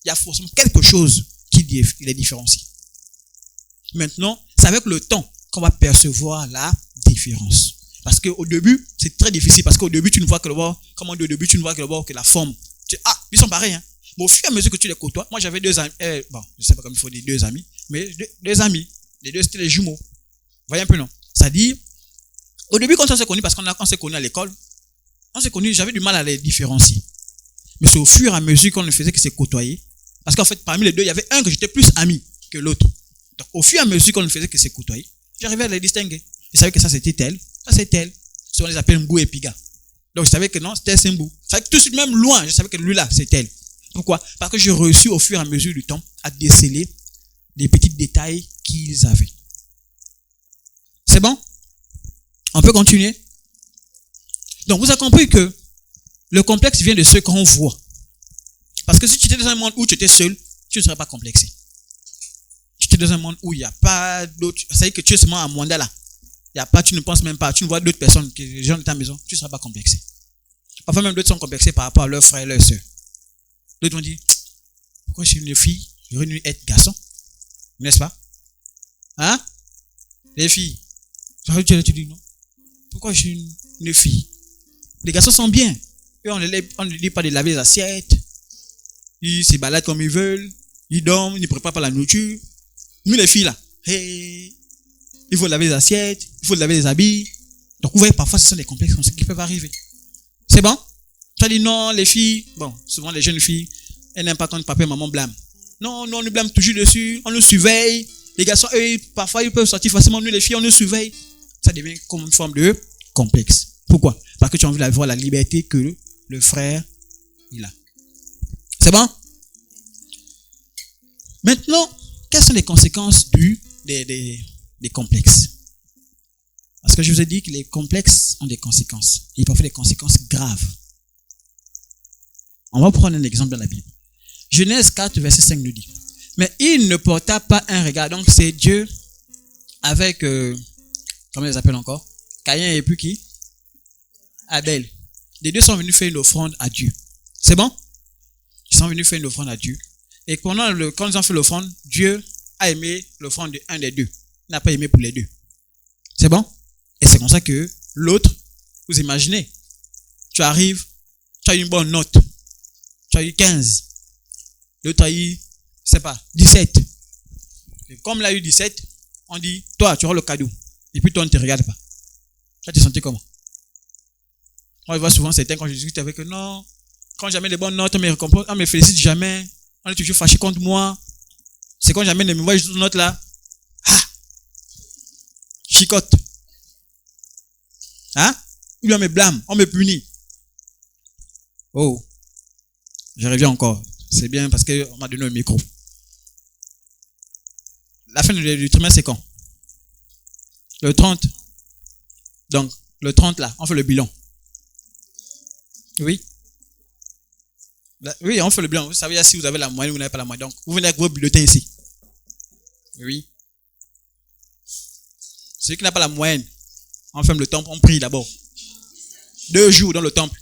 Il y a forcément quelque chose qui les différencie. Maintenant, c'est avec le temps qu'on va percevoir la différence. Parce qu'au début, c'est très difficile. Parce qu'au début, tu ne vois que le bord. Comment au début, tu ne vois que le bord, que la forme. Ils sont pareils. Hein. Mais au fur et à mesure que tu les côtoies, moi j'avais deux amis. Bon, je ne sais pas comment il faut dire deux amis. Mais deux amis. Les deux, c'était les jumeaux. Vous voyez un peu, non? C'est-à-dire, au début, quand on s'est connus, parce qu'on s'est connus à l'école, on s'est connus, j'avais du mal à les différencier. Mais c'est au fur et à mesure qu'on ne faisait que se côtoyer. Parce qu'en fait, parmi les deux, il y avait un que j'étais plus ami que l'autre. Donc, au fur et à mesure qu'on ne faisait que se côtoyer, j'arrivais à les distinguer. Je savais que ça c'était tel, ça c'est tel. Souvent on les appelle Mbou et Piga. Donc je savais que non, c'était Mbou. Je savais que tout de suite, même loin, je savais que lui là, c'est tel. Pourquoi? Parce que j'ai reçu au fur et à mesure du temps à déceler les petits détails qu'ils avaient. C'est bon? On peut continuer? Donc vous avez compris que le complexe vient de ce qu'on voit. Parce que si tu étais dans un monde où tu étais seul, tu ne serais pas complexé. Tu étais dans un monde où il n'y a pas d'autres. Ça veut dire que tu es seulement à Mwanda là. Il y a pas, tu ne penses même pas, tu ne vois d'autres personnes, que les gens de ta maison, tu ne seras pas complexé. Parfois même d'autres sont complexés par rapport à leurs frères et leurs sœurs. D'autres vont dire, pourquoi je suis une fille, j'aurais dû être garçon? N'est-ce pas? Hein? Les filles. Tu dis non. Pourquoi je suis une fille? Les garçons sont bien. Et on ne dit pas de laver les assiettes. Ils se baladent comme ils veulent. Ils dorment, ils ne préparent pas la nourriture. Nous les filles là, hey, il faut laver les assiettes, il faut laver les habits. Donc vous voyez, parfois ce sont des complexes comme ça qui peuvent arriver. C'est bon? Tu as dit non, les filles, bon, souvent les jeunes filles, elles n'aiment pas quand papa et maman blâment. Non, nous on nous blâme toujours dessus, on nous surveille. Les garçons, eux, parfois ils peuvent sortir facilement, nous les filles, on nous surveille. Ça devient comme une forme de complexe. Pourquoi? Parce que tu as envie d'avoir la liberté que le frère, il a. C'est bon? Maintenant, quelles sont les conséquences des complexes? Parce que je vous ai dit que les complexes ont des conséquences. Et parfois des conséquences graves. On va prendre un exemple dans la Bible. Genèse 4, verset 5 nous dit. Mais il ne porta pas un regard. Donc c'est Dieu avec, comment ils appellent encore? Caïn et puis qui? Abel. Les deux sont venus faire une offrande à Dieu. C'est bon? Ils sont venus faire une offrande à Dieu. Et quand ils ont fait l'offrande, Dieu a aimé l'offrande de un des deux. Il n'a pas aimé pour les deux. C'est bon? Et c'est comme ça que l'autre, vous imaginez, tu arrives, tu as eu une bonne note. Tu as eu 15. L'autre a eu, je sais pas, 17. Et comme il a eu 17, on dit, toi, tu auras le cadeau. Et puis toi, on ne te regarde pas. Tu te sentais comment? On voit souvent certains quand je discute avec eux, non, quand j'amène des bonnes notes, on me félicite jamais. On est toujours fâché contre moi. C'est quand j'amène des mauvaises notes là. Ah! Chicote. Hein? Lui, on me blâme, on me punit. Oh. Je reviens encore. C'est bien parce qu'on m'a donné un micro. La fin du trimestre, c'est quand? Le 30. Donc, le 30 là, on fait le bilan. Oui. Oui, on fait le bilan. Vous savez si vous avez la moyenne ou vous n'avez pas la moyenne. Donc, vous venez avec vos bulletins ici. Oui. Celui qui n'a pas la moyenne, on ferme le temple, on prie d'abord. 2 jours dans le temple.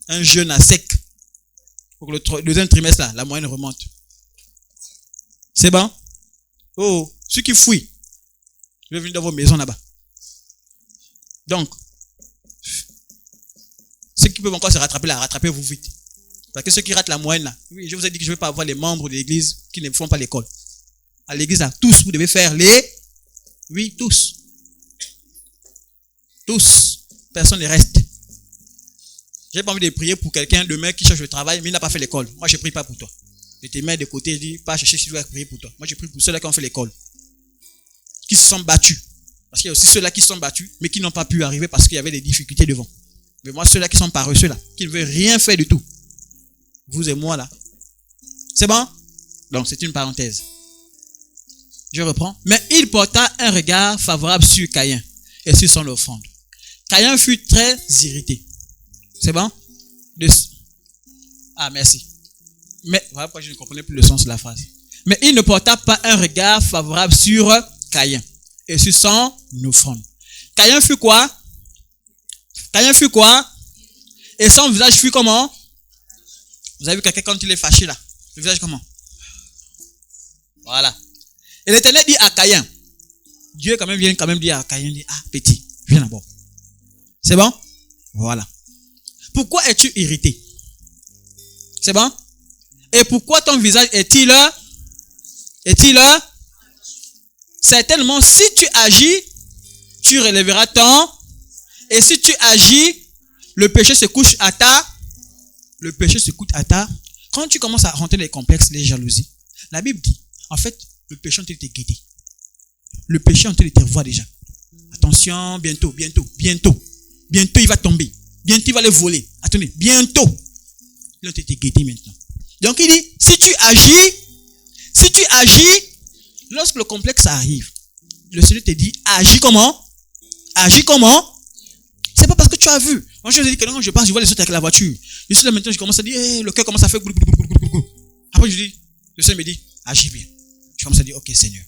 Un jeûne à sec. Pour que le deuxième trimestre, là, la moyenne remonte. C'est bon? Oh, ceux qui fuient, je vais venir dans vos maisons là-bas. Donc, ceux qui peuvent encore se rattraper là, rattrapez-vous vite. Parce que ceux qui ratent la moyenne là, oui, je vous ai dit que je ne vais pas avoir les membres de l'église qui ne font pas l'école. À l'église là, tous, vous devez faire oui, tous. Tous. Personne ne reste. J'ai pas envie de prier pour quelqu'un demain qui cherche le travail, mais il n'a pas fait l'école. Moi, je ne prie pas pour toi. Je te mets de côté, je dis, pas chercher si tu dois prier pour toi. Moi, je prie pour ceux-là qui ont fait l'école. Qui se sont battus. Parce qu'il y a aussi ceux-là qui se sont battus, mais qui n'ont pas pu arriver parce qu'il y avait des difficultés devant. Mais moi, ceux-là qui sont paresseux là, qui ne veulent rien faire du tout. Vous et moi là. C'est bon? Donc, c'est une parenthèse. Je reprends. Mais il porta un regard favorable sur Caïn et sur son offrande. Caïn fut très irrité. C'est bon? Ah, merci. Mais, voilà pourquoi je ne comprenais plus le sens de la phrase. Mais il ne porta pas un regard favorable sur Caïn et sur son offrande. Caïn fut quoi? Caïn fut quoi? Et son visage fut comment? Vous avez vu quelqu'un quand il est fâché là? Le visage comment? Voilà. Et l'Éternel dit à Caïn, Dieu vient dire à Caïn, dit, ah petit, viens d'abord. C'est bon? Voilà. Pourquoi es-tu irrité? C'est bon? Et pourquoi ton visage est-il certainement si tu agis, tu relèveras ton, et si tu agis, le péché se couche à ta. Quand tu commences à rentrer les complexes, les jalousies, la Bible dit, en fait, Le péché est en train de te guider. Le péché est en train de te voir déjà. Attention, bientôt, il va tomber. Bientôt, il va le voler. Attendez, bientôt. Il est en train de te guider maintenant. Donc, il dit, si tu agis, lorsque le complexe arrive, le Seigneur te dit, agis comment? C'est pas parce que tu as vu. Moi, je vous ai dit que quand je passe, je vois les autres avec la voiture. Je suis là maintenant, je commence à dire, le cœur commence à faire. Après, je dis, le Seigneur me dit, agis bien. Je commence à dire, ok, Seigneur.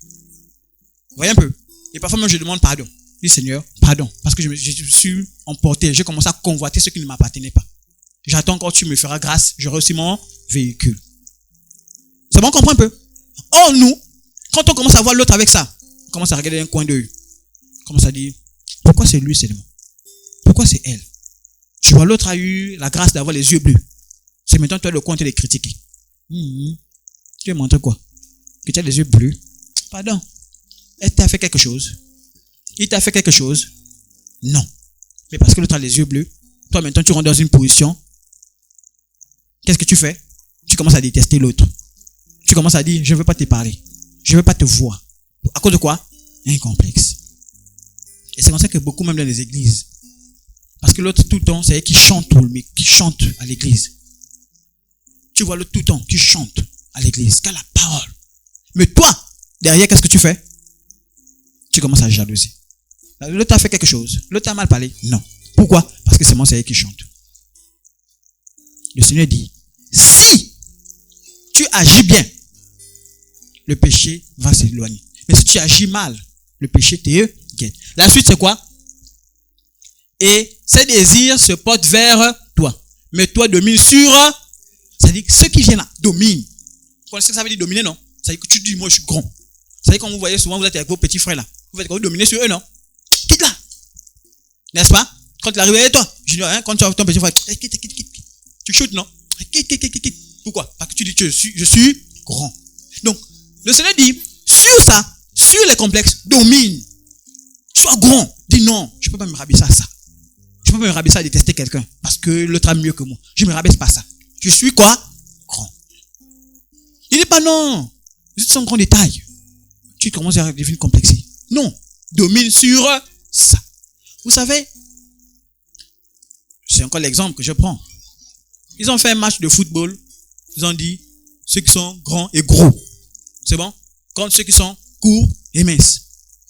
Vous voyez un peu? Et parfois, même, je demande pardon. Je dis, Seigneur, pardon. Parce que je suis emporté. J'ai commencé à convoiter ce qui ne m'appartenait pas. J'attends encore, tu me feras grâce. J'aurai aussi mon véhicule. C'est bon, on comprend un peu? Or, nous, quand on commence à voir l'autre avec ça, on commence à regarder un coin d'œil. On commence à dire, pourquoi c'est lui seulement? Pourquoi c'est elle? Tu vois, l'autre a eu la grâce d'avoir les yeux bleus. C'est maintenant toi le coin de les critiquer. Tu veux montrer quoi? Que tu as les yeux bleus? Pardon. Elle t'a fait quelque chose? Il t'a fait quelque chose? Non. Mais parce que l'autre a les yeux bleus, toi maintenant tu rentres dans une position. Qu'est-ce que tu fais? Tu commences à détester l'autre. Tu commences à dire, je ne veux pas te parler. Je ne veux pas te voir. À cause de quoi? Un complexe. Et c'est comme ça que beaucoup, même dans les églises. Parce que l'autre, tout le temps, c'est elle qui chante à l'église. Tu vois l'autre tout le temps qui chante à l'église, qui a la parole. Mais toi, derrière, qu'est-ce que tu fais? Tu commences à jalouser. L'autre a fait quelque chose. L'autre a mal parlé. Non. Pourquoi? Parce que c'est moi, c'est elle qui chante. Le Seigneur dit, si tu agis bien, le péché va s'éloigner. Mais si tu agis mal, le péché te guette. La suite, c'est quoi? Et ses désirs se portent vers toi. Mais toi, domine sur. C'est-à-dire que ceux qui viennent là, dominent. Vous connaissez ce que ça veut dire dominer, non? C'est-à-dire que tu dis, moi, je suis grand. C'est-à-dire que quand vous voyez souvent, vous êtes avec vos petits frères là. Vous faites quoi? Vous dominez sur eux, non? Quitte là. N'est-ce pas? Quand il arrive, toi, junior, quand tu as ton petit frère, quitte. Tu shootes, non? Quitte. Pourquoi? Parce que tu dis que je suis grand. Donc, le Seigneur dit, sur ça, sur les complexes, domine. Sois grand. Dis non, je ne peux pas me rabaisser à ça. Je ne peux pas me rabaisser à détester quelqu'un parce que l'autre a mieux que moi. Je ne me rabaisse pas à ça. Je suis quoi? Grand. Il n'est pas non. C'est son grand détail. Tu commences à devenir complexé. Non. Domine sur ça. Vous savez, c'est encore l'exemple que je prends. Ils ont fait un match de football. Ils ont dit, ceux qui sont grands et gros. C'est bon? Contre ceux qui sont courts et minces.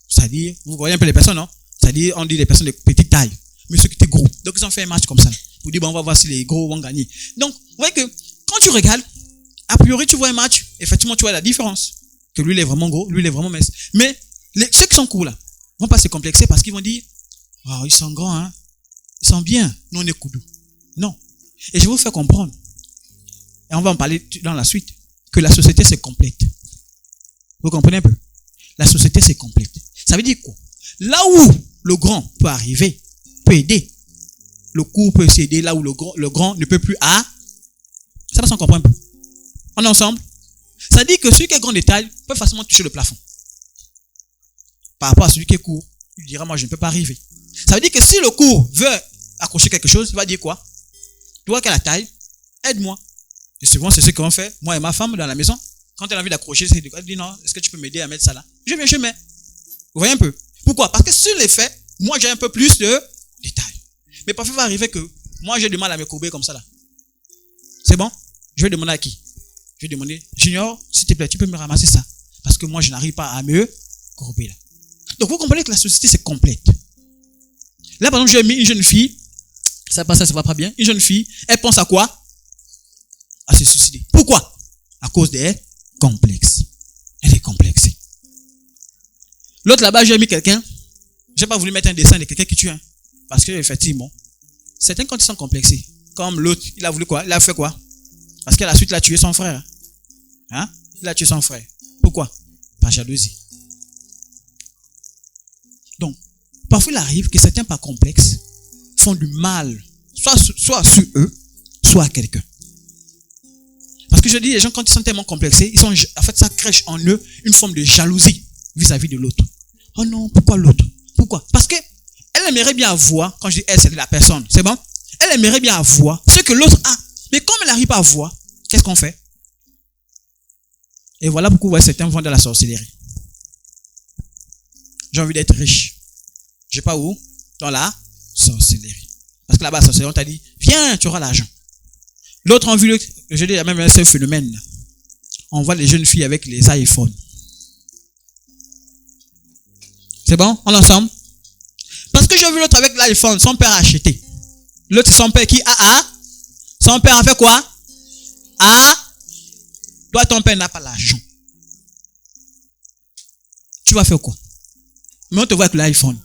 C'est-à-dire, vous voyez un peu les personnes, non? C'est-à-dire, on dit les personnes de petite taille. Mais ceux qui étaient gros. Donc, ils ont fait un match comme ça. Pour dire, bon, on va voir si les gros vont gagner. Donc, vous voyez que, quand tu regardes, a priori, tu vois un match, effectivement, tu vois la différence. Que lui, il est vraiment gros, lui, il est vraiment mince. Mais, ceux qui sont courts, là, vont pas se complexer parce qu'ils vont dire, oh, ils sont grands, hein. Ils sont bien. Nous, on est coudous. Non. Et je vais vous faire comprendre. Et on va en parler dans la suite. Que la société, c'est complète. Vous comprenez un peu? La société, c'est complète. Ça veut dire quoi? Là où le grand peut arriver, peut aider. Le court peut s'aider là où le grand ne peut plus. Ça va s'en comprendre un peu. On est ensemble? Ça dit que celui qui est grand de taille peut facilement toucher le plafond. Par rapport à celui qui est court, il dira, moi, je ne peux pas arriver. Ça veut dire que si le court veut accrocher quelque chose, il va dire quoi? Toi qui as la taille, aide-moi. Et souvent, c'est ce qu'on fait, moi et ma femme, dans la maison. Quand elle a envie d'accrocher, elle dit, non, est-ce que tu peux m'aider à mettre ça là? Je mets. Vous voyez un peu? Pourquoi? Parce que sur les faits, moi, j'ai un peu plus de détails. Mais parfois, il va arriver que moi, j'ai du mal à me courber comme ça là. C'est bon? Je vais demander à qui? Je vais demander, Junior, s'il te plaît, tu peux me ramasser ça? Parce que moi, je n'arrive pas à me courber là. Donc, vous comprenez que la société, c'est complète. Là, par exemple, j'ai mis une jeune fille, ça va pas bien, une jeune fille, elle pense à quoi? À se suicider. Pourquoi? À cause des complexes. Elle est complexée. L'autre là-bas, j'ai mis quelqu'un, j'ai pas voulu mettre un dessin de quelqu'un qui tue, hein, parce que, effectivement, certains quand ils sont complexés, comme l'autre, il a voulu quoi? Il a fait quoi? Parce qu'à la suite, il a tué son frère. Hein? Il a tué son frère. Pourquoi? Par jalousie. Donc, parfois il arrive que certains par complexe font du mal, soit sur eux, soit à quelqu'un. Parce que je dis, les gens, quand ils sont tellement complexés, en fait, ça crée en eux une forme de jalousie vis-à-vis de l'autre. Oh non, pourquoi l'autre? Pourquoi? Parce que elle aimerait bien avoir, quand je dis elle, c'est la personne, c'est bon? Elle aimerait bien avoir ce que l'autre a. Mais comme elle n'arrive pas à voir, qu'est-ce qu'on fait? Et voilà pourquoi vous voyez certains vont dans la sorcellerie. J'ai envie d'être riche. Je sais pas où. Dans la sorcellerie. Parce que là-bas, la sorcellerie, on t'a dit, viens, tu auras l'argent. L'autre ont vu, je dis même ce phénomène. On voit les jeunes filles avec les iPhones. C'est bon? On est ensemble? Parce que j'ai vu l'autre avec l'iPhone, son père a acheté. L'autre, c'est son père qui son père a fait quoi? Toi, ton père n'a pas l'argent. Tu vas faire quoi? Mais on te voit avec l'iPhone.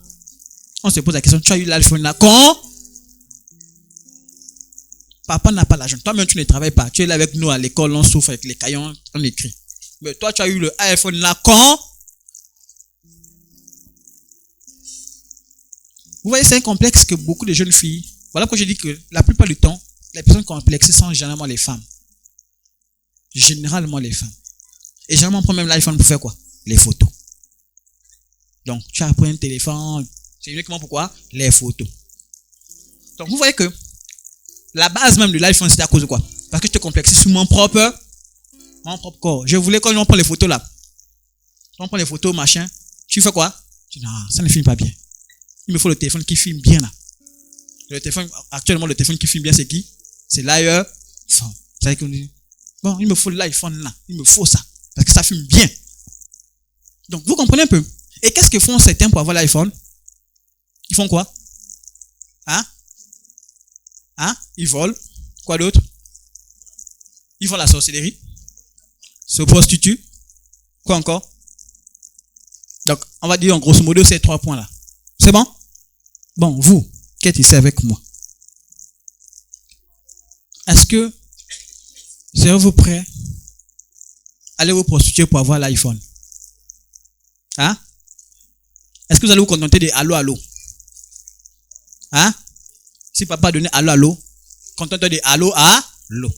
On se pose la question, tu as eu l'iPhone là quand? Papa n'a pas l'argent. Toi-même, tu ne travailles pas. Tu es là avec nous à l'école, on souffre avec les cahiers, on écrit. Mais toi, tu as eu le iPhone là quand? Vous voyez, c'est un complexe que beaucoup de jeunes filles... Voilà pourquoi je dis que la plupart du temps, les personnes complexées sont généralement les femmes. Généralement les femmes. Et généralement, on prend même l'iPhone pour faire quoi? Les photos. Donc, tu as pris un téléphone. C'est uniquement pourquoi? Les photos. Donc, vous voyez que la base même de l'iPhone, c'était à cause de quoi? Parce que je te complexais sur mon propre corps. Je voulais quand on prend les photos là. On prend les photos, machin. Tu fais quoi? Tu dis, non, ça ne filme pas bien. Il me faut le téléphone qui filme bien là. Actuellement, le téléphone qui filme bien, c'est qui? C'est l'iPhone. C'est qu'on dit, bon, il me faut l'iPhone là. Il me faut ça. Parce que ça filme bien. Donc, vous comprenez un peu? Et qu'est-ce que font certains pour avoir l'iPhone? Ils font quoi? Ils volent. Quoi d'autre? Ils font la sorcellerie. Se prostituent. Quoi encore? Donc, on va dire en grosso modo ces 3 points là. C'est bon? Bon, vous, qui êtes ici avec moi, est-ce que serez-vous prêts à aller vous prostituer pour avoir l'iPhone? Est-ce que vous allez vous contenter de allô, allô? Si papa a donné allô, allô, contente-toi de allô, allô.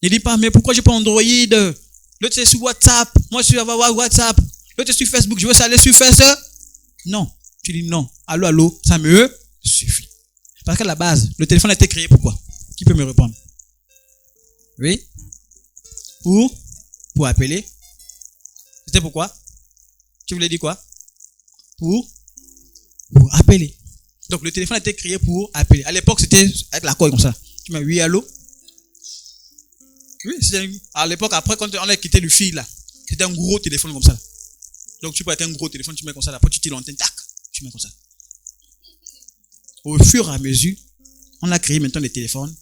Ne dis pas, mais pourquoi je prends Android? L'autre c'est sur WhatsApp. Moi je suis avoir WhatsApp. L'autre c'est sur Facebook. Je veux aller sur Facebook. Non. Tu dis non. Allô, allô, ça me suffit. Parce qu'à la base, le téléphone a été créé pour quoi? Qui peut me répondre? Oui? Pour appeler. C'était pourquoi? Tu voulais dire quoi? Pour appeler. Donc le téléphone a été créé pour appeler. À l'époque, c'était avec la corde comme ça. Tu m'as oui, allô? Oui, c'était à l'époque, après, quand on a quitté le fil là, c'était un gros téléphone comme ça. Donc tu peux être un gros téléphone, tu mets comme ça, après tu tires l'antenne, tac, tu mets comme ça. Au fur et à mesure, on a créé maintenant des téléphones.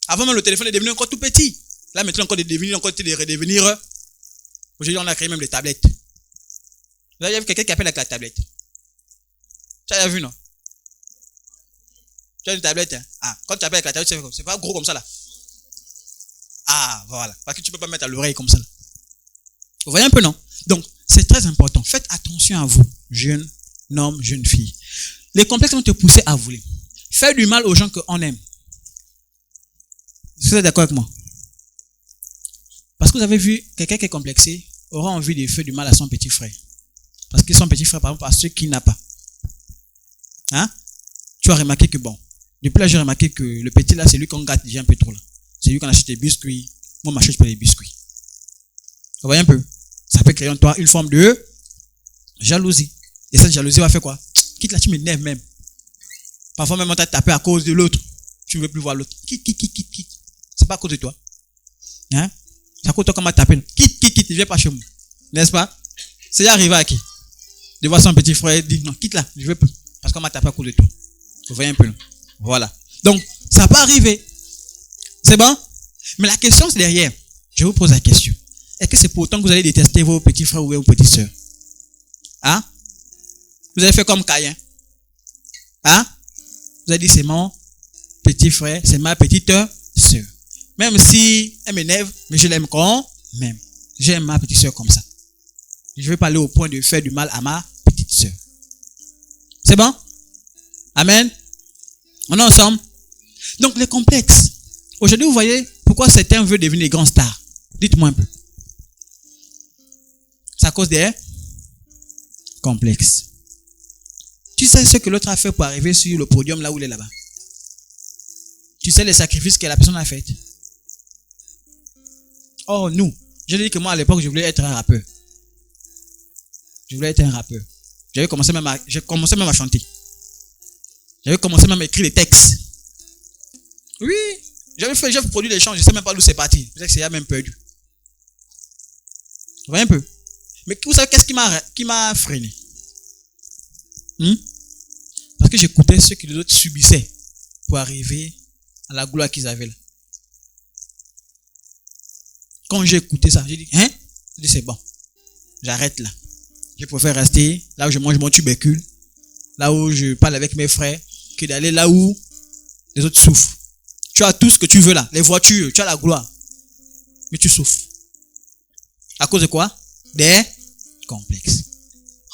Avant même, le téléphone est devenu encore tout petit. Là, maintenant, encore de devenir, encore de redevenir. Aujourd'hui, on a créé même des tablettes. Là, il y a quelqu'un qui appelle avec la tablette. Tu as vu, non? Tu as une tablette, quand tu appelles avec la tablette, c'est pas gros comme ça, là. Voilà. Parce que tu peux pas mettre à l'oreille comme ça, là. Vous voyez un peu, non? Donc, c'est très important. Faites attention à vous, jeunes hommes, jeunes filles. Les complexes vont te pousser à voler. Faire du mal aux gens qu'on aime. Vous êtes d'accord avec moi? Parce que vous avez vu, quelqu'un qui est complexé aura envie de faire du mal à son petit frère. Parce que son petit frère, par exemple, à ceux qui n'a pas. Tu as remarqué que bon, depuis là, j'ai remarqué que le petit là, c'est lui qu'on gâte déjà un peu trop là. C'est lui qu'on achète des biscuits. Moi, je m'achète pas des biscuits. Vous voyez un peu? Ça peut créer en toi une forme de jalousie. Et cette jalousie va faire quoi? Quitte là, tu m'énerves même. Parfois même on t'a tapé à cause de l'autre. Tu ne veux plus voir l'autre. Quitte. C'est pas à cause de toi. C'est à cause de toi qu'on m'a tapé. Quitte, ne viens pas chez moi. N'est-ce pas? C'est arrivé à qui? De voir son petit frère dire non, quitte là, je veux plus. Parce qu'on m'a tapé à cause de toi. Vous voyez un peu, non? Voilà. Donc, ça peut arriver. C'est bon? Mais la question c'est derrière. Je vous pose la question. Est-ce que c'est pour autant que vous allez détester vos petits frères ou vos petites sœurs? Vous allez faire comme Caïn. Vous allez dire c'est mon petit frère, c'est ma petite sœur. Même si elle m'énerve, mais je l'aime quand même. J'aime ma petite sœur comme ça. Je ne vais pas aller au point de faire du mal à ma petite sœur. C'est bon? Amen. On est ensemble. Donc les complexes. Aujourd'hui, vous voyez pourquoi certains veulent devenir des grands stars. Dites-moi un peu. C'est à cause des complexes. Tu sais ce que l'autre a fait pour arriver sur le podium là où il est là-bas. Tu sais les sacrifices que la personne a fait. Oh, nous. Je dis que moi, à l'époque, je voulais être un rappeur. Je voulais être un rappeur. J'ai commencé même à chanter. J'avais commencé même à écrire des textes. Oui. J'ai produit des chants, je ne sais même pas d'où c'est parti. Peut-être que c'est même perdu. Vous voyez un peu? Mais vous savez qu'est-ce qui m'a freiné? Parce que j'écoutais ce que les autres subissaient pour arriver à la gloire qu'ils avaient là. Quand j'ai écouté ça, j'ai dit, j'ai dit c'est bon. J'arrête là. Je préfère rester là où je mange mon tubercule, là où je parle avec mes frères, que d'aller là où les autres souffrent. Tu as tout ce que tu veux là, les voitures, tu as la gloire, mais tu souffres. À cause de quoi? Des complexes.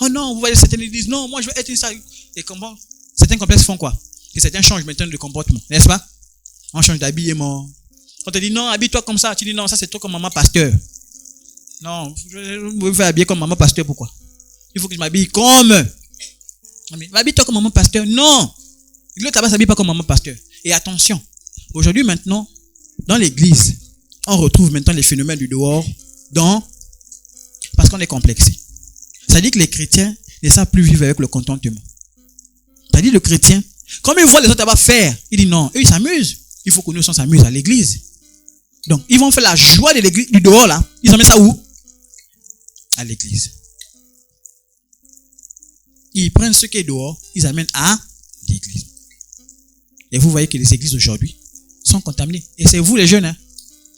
Oh non, vous voyez, certains disent, non, moi je veux être ça. Et comment? Certains complexes font quoi? Que certains changent maintenant de comportement, n'est-ce pas? On change d'habillement. On te dit, non, habille-toi comme ça. Tu dis, non, ça c'est toi comme maman pasteur. Non, je veux me faire habiller comme maman pasteur, pourquoi? Il faut que je m'habille comme. Mais habille-toi comme maman pasteur. Non! Le tabac ne s'habille pas comme maman pasteur. Et attention, aujourd'hui maintenant, dans l'église, on retrouve maintenant les phénomènes du dehors parce qu'on est complexé. Ça dit que les chrétiens ne savent plus vivre avec le contentement. Ça dit le chrétien, comme il voit les autres tabacs faire, il dit non, eux ils s'amusent. Il faut que nous on s'amuse à l'église. Donc, ils vont faire la joie de l'église, du dehors là. Ils emmènent ça où? À l'église. Ils prennent ce qui est dehors, ils amènent à l'église. Et vous voyez que les églises aujourd'hui sont contaminées. Et c'est vous les jeunes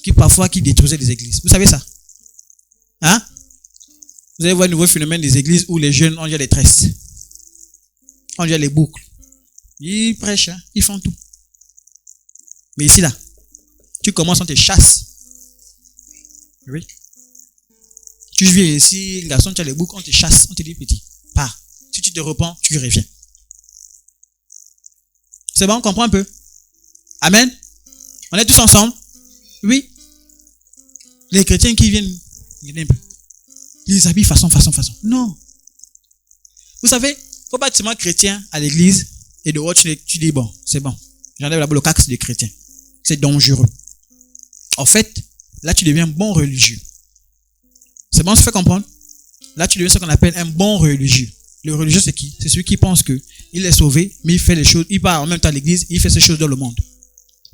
qui détruisez les églises. Vous savez ça? Vous allez voir un nouveau phénomène des églises où les jeunes ont déjà les tresses. On déjà les boucles. Ils prêchent, ils font tout. Mais ici là, tu commences, on te chasse. Oui. Tu viens ici, garçon, tu as les boucles, on te chasse, on te dit petit. Pars. Si tu te repens, tu reviens. C'est bon, on comprend un peu? Amen? On est tous ensemble? Oui. Les chrétiens qui viennent, regardez un peu. Ils les habillent façon. Non. Vous savez, il ne faut pas être seulement chrétien à l'église et dehors tu dis bon, c'est bon. J'enlève là-bas le cax des chrétiens. C'est dangereux. En fait, là tu deviens un bon religieux. C'est bon, on se fait comprendre? Là tu deviens ce qu'on appelle un bon religieux. Le religieux c'est qui? C'est celui qui pense que il est sauvé, mais il fait les choses, il part en même temps à l'église, il fait ces choses dans le monde.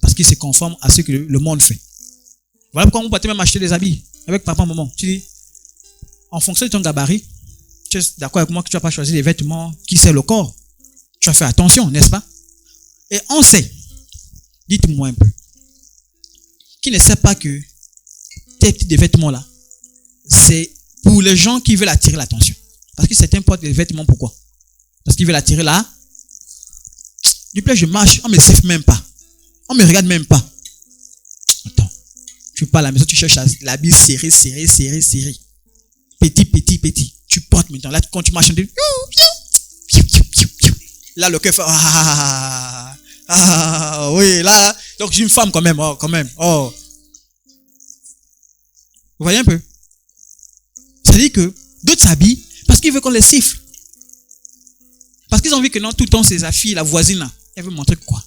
Parce qu'il se conforme à ce que le monde fait. Voilà pourquoi vous partez même acheter des habits avec papa, maman. Tu dis, en fonction de ton gabarit, tu es d'accord avec moi que tu ne vas pas choisir des vêtements qui servent le corps. Tu vas faire attention, n'est-ce pas? Et on sait, dites-moi un peu, qui ne sait pas que tes petits vêtements là, c'est pour les gens qui veulent attirer l'attention. Parce que certains portent des vêtements, pourquoi? Parce qu'ils veulent attirer là. Du coup, je marche, on ne me siffle même pas. On ne me regarde même pas. Attends, tu pars à la maison, tu cherches l'habit serré. Petit. Tu portes maintenant. Là, quand tu marches, là, le cœur fait oui, là. Donc, j'ai une femme quand même. Oh. Vous voyez un peu? C'est-à-dire que d'autres s'habillent parce qu'ils veulent qu'on les siffle. Parce qu'ils ont vu que non, tout le temps, c'est sa fille, la voisine, là, elle veut montrer quoi?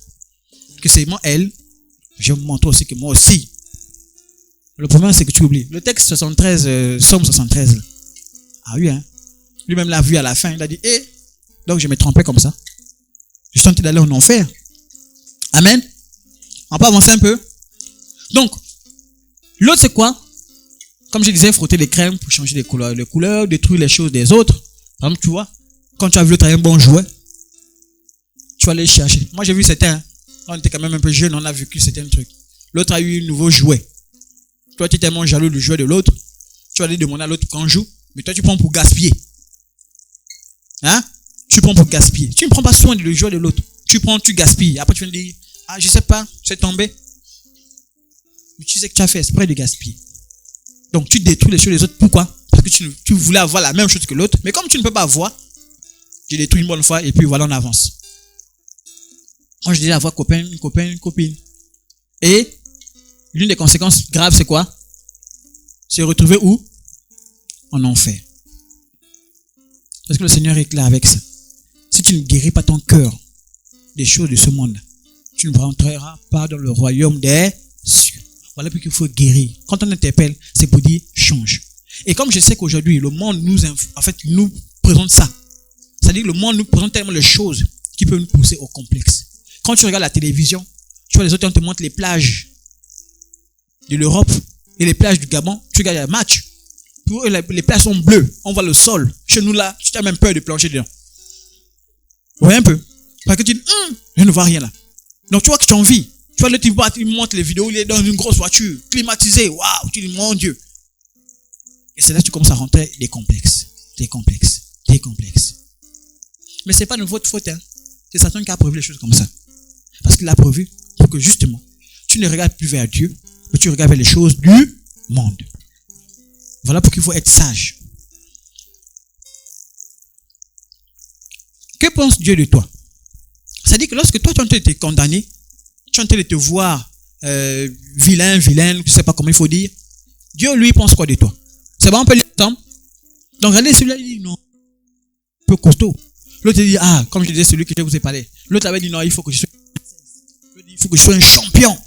Que c'est moi, elle. Je vais montrer aussi que moi aussi. Le problème, c'est que tu oublies. Le texte 73, Somme 73, là. Ah oui, lui-même l'a vu à la fin. Il a dit, donc je me trompais comme ça. Je suis tenté d'aller en enfer. Amen. On peut avancer un peu. Donc, l'autre, c'est quoi? Comme je disais, frotter les crèmes pour changer les couleurs, détruire les choses des autres. Par exemple, tu vois, quand tu as vu l'autre a un bon jouet, tu vas aller chercher. Moi, j'ai vu certains, on était quand même un peu jeunes, on a vécu certains trucs. L'autre a eu un nouveau jouet. Toi, tu es tellement jaloux du jouet de l'autre, tu vas aller demander à l'autre qu'on joue, mais toi, tu prends pour gaspiller. Tu prends pour gaspiller. Tu ne prends pas soin du jouet de l'autre. Tu gaspilles. Après, tu viens dire, je sais pas, c'est tombé. Mais tu sais que tu as fait exprès de gaspiller. Donc, tu détruis les choses des autres. Pourquoi? Parce que tu voulais avoir la même chose que l'autre. Mais comme tu ne peux pas avoir, tu détruis une bonne fois et puis voilà, on avance. Quand je dis avoir copain, copine. Et l'une des conséquences graves, c'est quoi? Se retrouver où? En enfer. Parce que le Seigneur est clair avec ça. Si tu ne guéris pas ton cœur des choses de ce monde, tu ne rentreras pas dans le royaume des cieux. Voilà pourquoi il faut guérir. Quand on interpelle, c'est pour dire change. Et comme je sais qu'aujourd'hui, le monde nous présente ça. C'est-à-dire que le monde nous présente tellement de choses qui peuvent nous pousser au complexe. Quand tu regardes la télévision, tu vois les autres, on te montre les plages de l'Europe et les plages du Gabon. Tu regardes le match. Pour eux, les plages sont bleues. On voit le sol. Chez nous là, tu as même peur de plonger dedans. Vous voyez un peu? Parce que tu dis, je ne vois rien là. Donc tu vois que tu as envie. Tu vois le type, il montre les vidéos, il est dans une grosse voiture, climatisée. Waouh, tu dis, mon Dieu. Et c'est là que tu commences à rentrer des complexes. Mais c'est pas de votre faute. C'est Satan qui a prévu les choses comme ça. Parce qu'il a prévu pour que justement, tu ne regardes plus vers Dieu, mais tu regardes vers les choses du monde. Voilà pourquoi il faut être sage. Que pense Dieu de toi? C'est-à-dire que lorsque toi, tu es en train de te condamner, tu es en train de te voir vilaine, je ne sais pas comment il faut dire, Dieu, lui, pense quoi de toi? C'est bon, on peut lire ensemble? Donc, regardez, celui-là, il dit non. Un peu costaud. L'autre dit, comme je disais, celui que je vous ai parlé. L'autre avait dit, non, il faut que je sois un champion.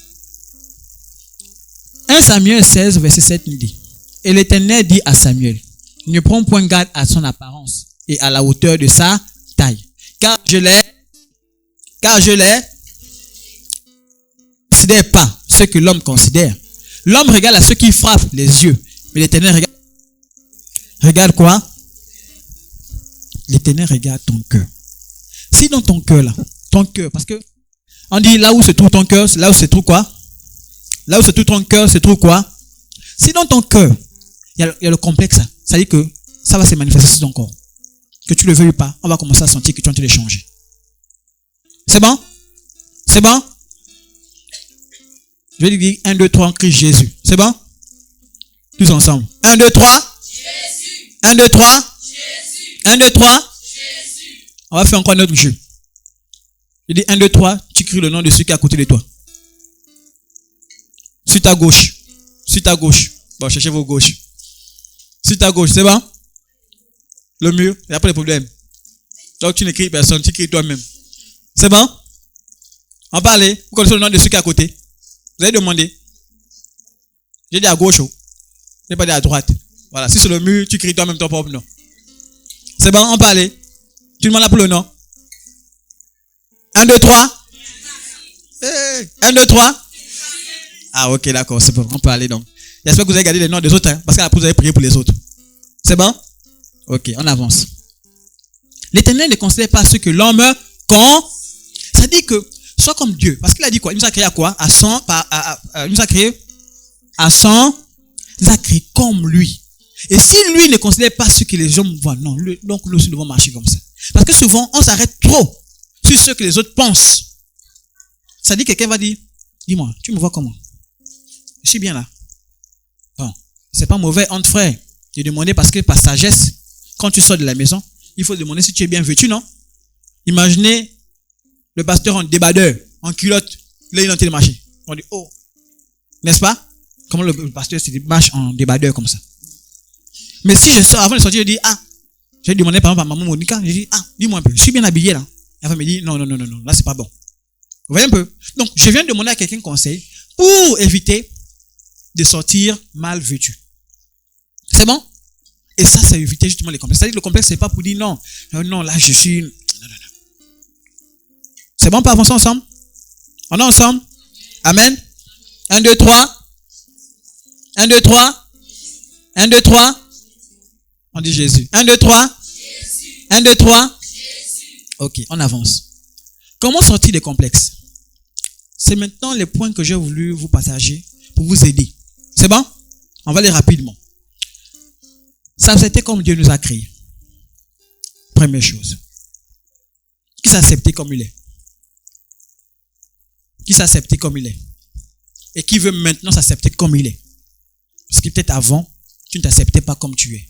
1 Samuel 16, verset 7 nous dit, et l'Éternel dit à Samuel, ne prends point garde à son apparence et à la hauteur de sa taille, car je considère pas ce que l'homme considère. L'homme regarde à ceux qui frappent les yeux, mais l'Éternel regarde quoi? L'Éternel regarde ton cœur. Si dans ton cœur là, parce que on dit là où se trouve ton cœur, c'est là où se trouve quoi? Là où se trouve ton cœur, se trouve quoi? Si dans ton cœur, il y a le complexe, ça veut dire que ça va se manifester sur ton corps. Que tu le veuilles ou pas, on va commencer à sentir que tu es en train de changer. C'est bon? C'est bon? Je vais lui dire 1, 2, 3 en Christ Jésus. C'est bon? Tous ensemble. 1, 2, 3. Jésus. 1, 2, 3. Jésus. 1, 2, 3. Jésus. On va faire encore un autre jeu. Je dis 1, 2, 3, tu cries le nom de celui qui est à côté de toi. Sur ta gauche. Bon, cherchez vos gauches. Sur ta gauche, c'est bon? Le mur, il n'y a pas de problème. Donc tu n'écris personne, tu cries toi-même. C'est bon? On parle. Vous connaissez le nom de celui qui est à côté? Vous avez demandé. J'ai dit à gauche. Je n'ai pas dit à droite. Voilà, si c'est le mur, tu cries toi-même ton propre nom. C'est bon, on parle. Tu demandes là pour le nom. 1, 2, 3. 1, 2, 3. Ah, ok, d'accord, c'est bon, on peut aller donc. J'espère que vous avez gardé les noms des autres, parce que vous avez prié pour les autres. C'est bon? Ok, on avance. L'Éternel ne considère pas ce que l'homme ça dit que, sois comme Dieu. Parce qu'il a dit quoi? Il nous a créé à quoi? Il nous a créé comme lui. Et si lui ne considère pas ce que les hommes voient, non, donc nous aussi devons marcher comme ça. Parce que souvent, on s'arrête trop sur ce que les autres pensent. Ça dit que quelqu'un va dire, dis-moi, tu me vois comment? Je suis bien là. Bon, c'est pas mauvais entre frères. J'ai demandé parce que par sagesse, quand tu sors de la maison, il faut demander si tu es bien vêtu, non? Imaginez le pasteur en débardeur, en culotte, là il est en train de marcher. On dit, oh, n'est-ce pas? Comment le pasteur se marche en débardeur comme ça? Mais si je sors, avant de sortir, je dis, j'ai demandé par exemple à maman Monica, je dis, dis-moi un peu, je suis bien habillé là. Elle va me dire, non, là c'est pas bon. Vous voyez un peu? Donc, je viens de demander à quelqu'un conseil pour éviter de sortir mal vêtu. C'est bon? Et ça, c'est éviter justement les complexes. C'est-à-dire que le complexe, c'est pas pour dire non, là je suis... Non. C'est bon, on peut avancer ensemble? On est ensemble? Amen? 1, 2, 3. 1, 2, 3. 1, 2, 3. On dit Jésus. 1, 2, 3. Jésus. 1, 2, 3. Jésus. Ok, on avance. Comment sortir des complexes? C'est maintenant les points que j'ai voulu vous partager pour vous aider. C'est bon? On va aller rapidement. S'accepter comme Dieu nous a créés. Première chose. Qui s'accepter comme il est? Qui s'accepter comme il est? Et qui veut maintenant s'accepter comme il est? Parce que peut-être avant, tu ne t'acceptais pas comme tu es.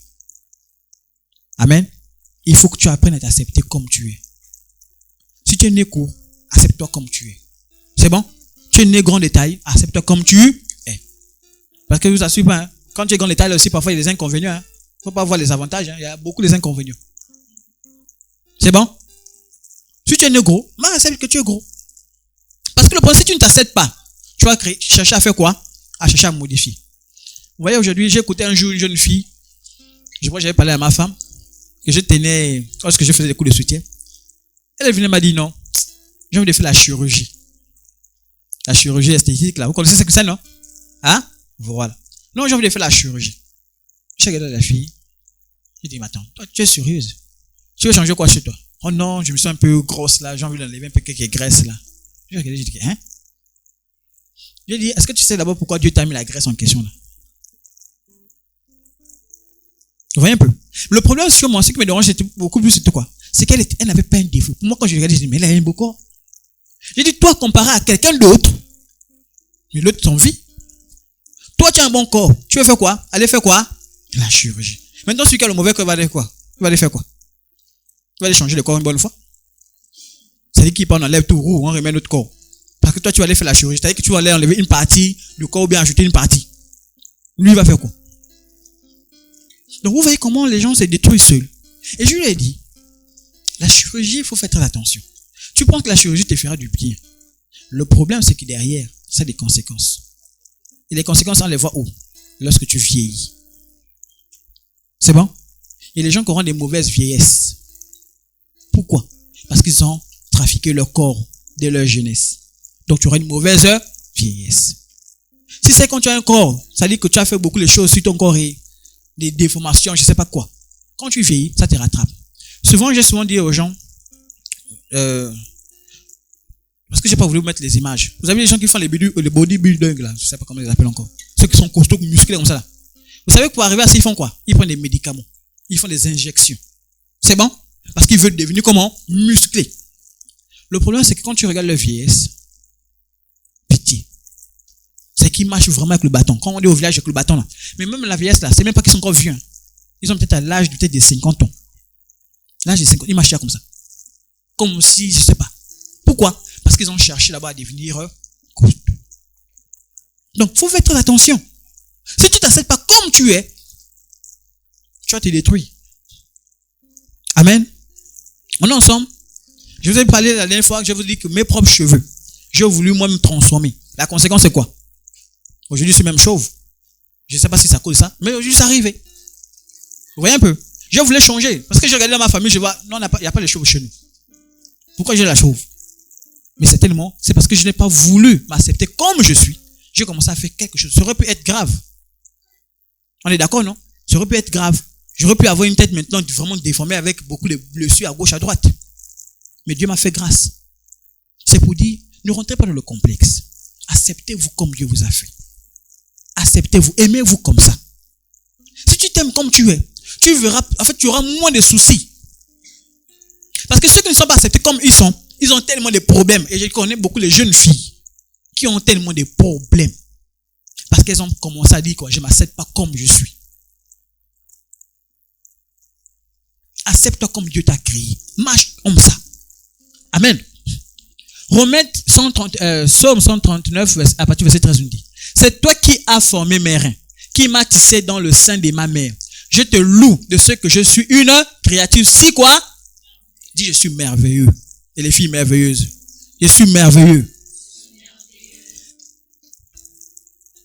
Amen. Il faut que tu apprennes à t'accepter comme tu es. Si tu es né court, accepte-toi comme tu es. C'est bon? Tu es né grand détail, accepte-toi comme tu es. Parce que je vous assure pas, quand tu es grand détail aussi, parfois il y a des inconvénients. Il ne faut pas voir les avantages. Il y a beaucoup des inconvénients. C'est bon? Si tu es né gros, accepte que tu es gros. Parce que le problème, si tu ne t'acceptes pas, tu vas chercher à faire quoi? à chercher à me modifier. Vous voyez, aujourd'hui, j'ai écouté un jour une jeune fille. Je crois que j'avais parlé à ma femme, que je tenais, lorsque je faisais des cours de soutien. Elle est venue et m'a dit non, j'ai envie de faire la chirurgie. La chirurgie esthétique, là. Vous connaissez ce que c'est, non? Hein? Voilà. Non, j'ai envie de faire la chirurgie. J'ai regardé la fille. J'ai dit, mais attends, toi, tu es sérieuse? Tu veux changer quoi chez toi? Oh non, je me sens un peu grosse là, j'ai envie d'enlever un peu quelques graisses là. J'ai regardé, j'ai dit, hein? J'ai dit, est-ce que tu sais d'abord pourquoi Dieu t'a mis la graisse en question là? Vous voyez un peu? Le problème, c'est que moi, ce qui me dérange, c'était beaucoup plus, c'était quoi? C'est qu'elle n'avait pas un défaut. Pour moi, quand je regardais, j'ai dit, mais elle a un beau corps. J'ai dit, toi, comparé à quelqu'un d'autre, mais l'autre t'en vit. Toi, tu as un bon corps. Tu veux faire quoi? Aller faire quoi? La chirurgie. Maintenant, celui qui a le mauvais corps, il va aller quoi? Il va aller faire quoi? Il va aller changer le corps une bonne fois. C'est-à-dire qu'il on enlève tout roux, on remet notre corps. Parce que toi, tu vas aller faire la chirurgie. C'est-à-dire que tu vas aller enlever une partie du corps ou bien ajouter une partie. Lui, il va faire quoi? Donc, vous voyez comment les gens se détruisent seuls. Et je lui ai dit, la chirurgie, il faut faire très attention. Tu penses que la chirurgie te fera du bien. Le problème, c'est que derrière, ça a des conséquences. Et les conséquences, on les voit où? Lorsque tu vieillis. C'est bon? Et les gens qui auront des mauvaises vieillesses. Pourquoi? Parce qu'ils ont trafiqué leur corps dès leur jeunesse. Donc, tu auras une mauvaise vieillesse. Si c'est quand tu as un corps, ça dit que tu as fait beaucoup de choses sur ton corps et des déformations, je ne sais pas quoi. Quand tu vieillis, ça te rattrape. Souvent, j'ai souvent dit aux gens, parce que je n'ai pas voulu vous mettre les images. Vous avez les gens qui font les bodybuilding, là, je ne sais pas comment ils les appellent encore. Ceux qui sont costauds, musclés comme ça, là. Vous savez que pour arriver à ça, ils font quoi? Ils prennent des médicaments. Ils font des injections. C'est bon? Parce qu'ils veulent devenir comment? Musclés. Le problème, c'est que quand tu regardes leur vieillesse, pitié. C'est qu'ils marchent vraiment avec le bâton. Quand on est au village avec le bâton, là. Mais même la vieillesse, là, c'est même pas qu'ils sont encore vieux. Hein. Ils ont peut-être à l'âge de peut-être des 50 ans. L'âge de 50 ans, ils marchent comme ça. Comme si, je sais pas. Pourquoi? Parce qu'ils ont cherché là-bas à devenir costauds. Donc, il faut faire très attention. Si tu ne t'acceptes pas comme tu es, tu vas te détruire. Amen. On est ensemble. Je vous ai parlé la dernière fois que je vous ai dit que mes propres cheveux, j'ai voulu moi me transformer. La conséquence c'est quoi? Aujourd'hui, je suis même chauve. Je ne sais pas si ça cause ça, mais aujourd'hui, ça arrive. Vous voyez un peu? Je voulais changer. Parce que je regardais dans ma famille, je vois, non, il n'y a pas les chauves chez nous. Pourquoi j'ai la chauve? Mais c'est parce que je n'ai pas voulu m'accepter comme je suis. J'ai commencé à faire quelque chose. Ça aurait pu être grave. On est d'accord, non? Ça aurait pu être grave. J'aurais pu avoir une tête maintenant vraiment déformée avec beaucoup de blessures à gauche, à droite. Mais Dieu m'a fait grâce. C'est pour dire, ne rentrez pas dans le complexe. Acceptez-vous comme Dieu vous a fait. Acceptez-vous, aimez-vous comme ça. Si tu t'aimes comme tu es, tu verras, en fait, tu auras moins de soucis. Parce que ceux qui ne sont pas acceptés comme ils ont tellement de problèmes. Et je connais beaucoup de jeunes filles qui ont tellement de problèmes. Parce qu'elles ont commencé à dire quoi, je ne m'accepte pas comme je suis. Accepte-toi comme Dieu t'a créé. Marche comme ça. Amen. Psaume 139, à partir du verset 13, on dit, c'est toi qui as formé mes reins, qui m'as tissé dans le sein de ma mère. Je te loue de ce que je suis une créature. Si quoi? Dis, je suis merveilleux. Et les filles merveilleuses. Je suis merveilleux.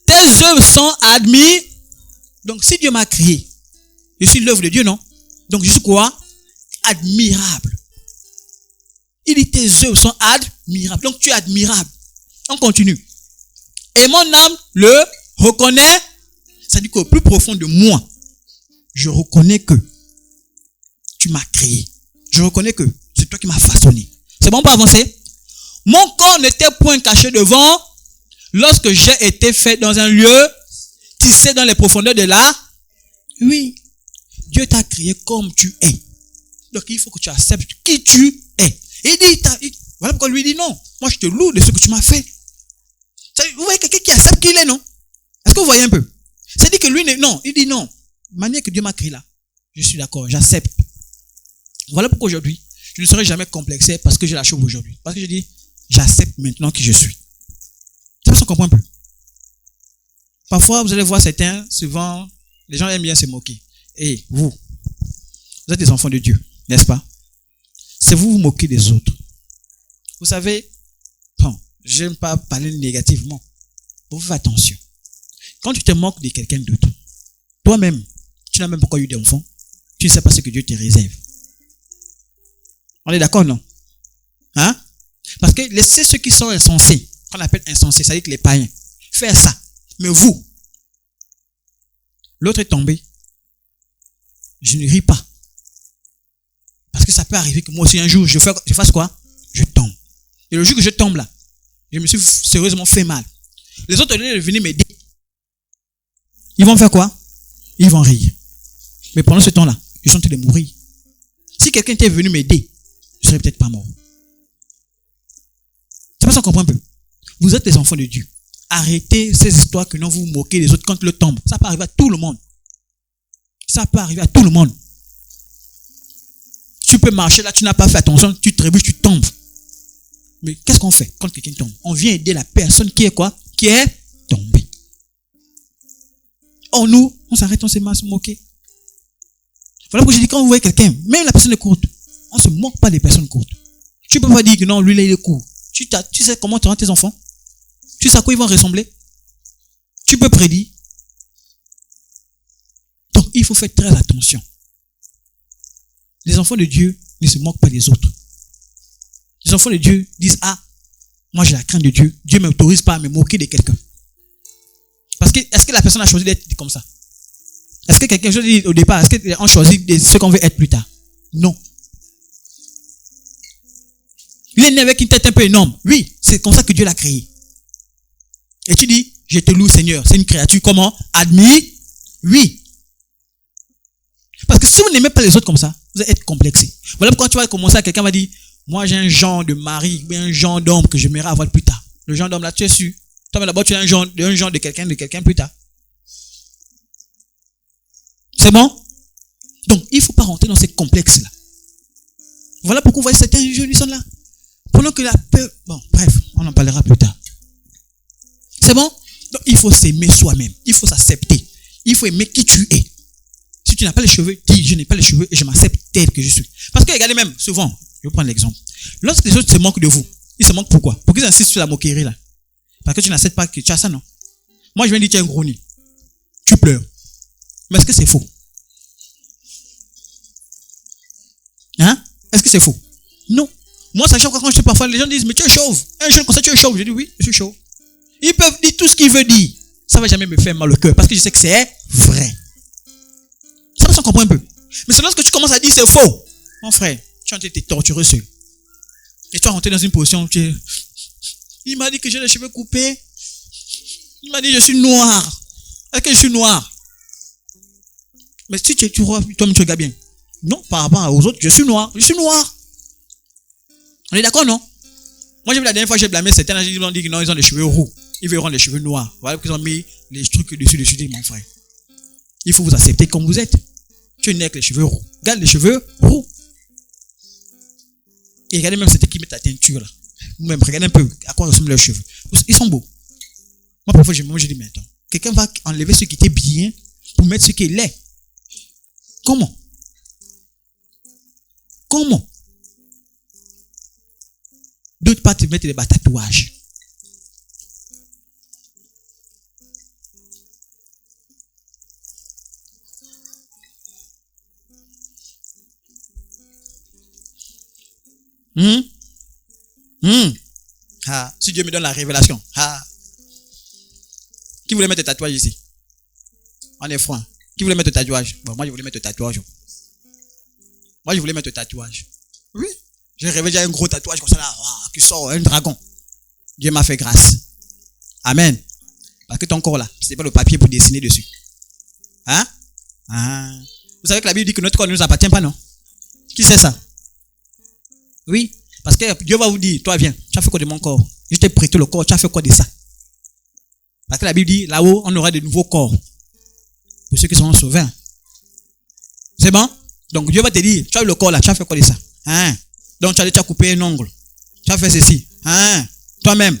Tes œuvres sont admises. Donc, si Dieu m'a créé, je suis l'œuvre de Dieu, non? Donc, je suis quoi? Admirable. Il dit, tes œuvres sont admirables. Donc, tu es admirable. On continue. Et mon âme le reconnaît. Ça dit qu'au plus profond de moi, je reconnais que tu m'as créé. Je reconnais que c'est toi qui m'as façonné. C'est bon pour avancer? Mon corps n'était point caché devant lorsque j'ai été fait dans un lieu tissé dans les profondeurs de la... Oui. Dieu t'a créé comme tu es. Donc il faut que tu acceptes qui tu es. Et il dit, voilà pourquoi lui dit non. Moi je te loue de ce que tu m'as fait. Vous voyez quelqu'un qui accepte qui il est, non? Est-ce que vous voyez un peu? C'est-à-dire que lui, non. Il dit non. De manière que Dieu m'a créé là, je suis d'accord, j'accepte. Voilà pourquoi aujourd'hui, je ne serai jamais complexé parce que j'ai la chauve aujourd'hui. Parce que je dis, j'accepte maintenant qui je suis. Ça se comprend un peu. Parfois, vous allez voir certains, souvent, les gens aiment bien se moquer. Et vous êtes des enfants de Dieu, n'est-ce pas? C'est vous moquez des autres. Vous savez, bon, je n'aime pas parler négativement. Vous faites attention. Quand tu te moques de quelqu'un d'autre, toi-même, tu n'as même pas encore eu d'enfant, tu ne sais pas ce que Dieu te réserve. On est d'accord, non? Hein? Parce que laissez ceux qui sont insensés, qu'on appelle insensés, c'est-à-dire que les païens, faire ça. Mais vous, l'autre est tombé. Je ne ris pas. Parce que ça peut arriver que moi aussi un jour, je fasse quoi? Je tombe. Et le jour que je tombe là, je me suis sérieusement fait mal. Les autres, au lieu de venir m'aider, ils vont faire quoi? Ils vont rire. Mais pendant ce temps-là, ils sont en train de mourir. Si quelqu'un était venu m'aider, je ne serais peut-être pas mort. C'est pas ça qu'on comprend un peu. Vous êtes les enfants de Dieu. Arrêtez ces histoires que non vous moquez les autres quand le tombe. Ça peut arriver à tout le monde. Ça peut arriver à tout le monde. Tu peux marcher là, tu n'as pas fait attention, tu trébuches, tu tombes. Mais qu'est-ce qu'on fait quand quelqu'un tombe? On vient aider la personne qui est quoi? Qui est tombée. Or nous, on s'arrête, on se met à se moquer. Voilà pourquoi je dis quand vous voyez quelqu'un, même la personne est courte, on ne se moque pas des personnes courtes. Tu ne peux pas dire que non, lui là il est court. Tu sais comment tu rends tes enfants? Tu sais à quoi ils vont ressembler? Tu peux prédire. Donc il faut faire très attention. Les enfants de Dieu ne se moquent pas des autres. Les enfants de Dieu disent, ah, moi j'ai la crainte de Dieu. Dieu ne m'autorise pas à me moquer de quelqu'un. Parce que, est-ce que la personne a choisi d'être comme ça? Est-ce que quelqu'un choisit au départ, est-ce qu'on choisit ce qu'on veut être plus tard? Non. Il est né avec une tête un peu énorme. Oui, c'est comme ça que Dieu l'a créé. Et tu dis, je te loue Seigneur. C'est une créature comment? Admire? Oui. Parce que si vous n'aimez pas les autres comme ça, vous allez être complexé. Voilà pourquoi tu vas commencer à quelqu'un va dire, moi j'ai un genre de mari, ou un genre d'homme que j'aimerais avoir plus tard. Le genre d'homme là, tu es sûr. Toi d'abord tu as un genre de quelqu'un plus tard. C'est bon? Donc il ne faut pas rentrer dans ces complexes là. Voilà pourquoi vous voyez certains jeunes, ils sont là. Pendant que la peur, bon bref, on en parlera plus tard. C'est bon? Donc il faut s'aimer soi-même. Il faut s'accepter. Il faut aimer qui tu es. Si tu n'as pas les cheveux, dis je n'ai pas les cheveux et je m'accepte tel que je suis. Parce que regardez même, souvent, je vais prendre l'exemple. Lorsque les autres se moquent de vous, ils se moquent pourquoi? Pour qu'ils insistent sur la moquerie là. Parce que tu n'acceptes pas que tu as ça, non? Moi je viens dire tu as un gros nez. Tu pleures. Mais est-ce que c'est faux? Hein? Est-ce que c'est faux? Non. Moi ça choque quand je suis parfois, les gens disent mais tu es chauve. Un jeune comme ça tu es chauve. Je dis oui, je suis chauve. Ils peuvent dire tout ce qu'ils veulent dire. Ça ne va jamais me faire mal au cœur parce que je sais que c'est vrai. Ça comprend un peu. Mais c'est lorsque tu commences à dire c'est faux. Mon frère, tu es en train de te torturer seul. Et tu vas rentrer dans une position où tu es... Il m'a dit que j'ai les cheveux coupés. Il m'a dit que je suis noir. Est-ce que je suis noir? Mais si tu vois, toi-même tu regardes bien. Non, par rapport aux autres, je suis noir. Je suis noir. On est d'accord, non? Moi, j'ai vu la dernière fois, j'ai blâmé certains, ils ont dit que non, ils ont les cheveux roux. Ils veulent rendre les cheveux noirs. Voilà qu'ils ont mis les trucs dessus. Je dis, mon frère, il faut vous accepter comme vous êtes. Tu es né avec les cheveux roux. Regarde les cheveux roux. Et regardez même ceux qui mettent la teinture là. Même regardez un peu à quoi ressemblent leurs cheveux. Ils sont beaux. Moi, parfois, je dis, mais attends, quelqu'un va enlever ce qui était bien pour mettre ce qui est laid. Comment? Comment? D'autres partent mettre des tatouages. Ah, si Dieu me donne la révélation. Ah. Qui voulait mettre le tatouage ici? On est franc. Qui voulait mettre le tatouage? Bon, moi je voulais mettre le tatouage. Moi je voulais mettre le tatouage. Oui. J'ai rêvé, j'ai un gros tatouage comme ça là, qui sort, un dragon. Dieu m'a fait grâce. Amen. Parce que ton corps là, c'est pas le papier pour dessiner dessus. Hein? Ah. Vous savez que la Bible dit que notre corps ne nous appartient pas, non? Qui sait ça? Oui. Parce que Dieu va vous dire, toi viens, tu as fait quoi de mon corps? Je t'ai prêté le corps, tu as fait quoi de ça? Parce que la Bible dit, là-haut, on aura de nouveaux corps. Pour ceux qui seront sauvés. C'est bon? Donc Dieu va te dire, tu as eu le corps là, tu as fait quoi de ça? Hein? Donc tu as coupé un ongle. Tu as fait ceci. Hein? Toi-même.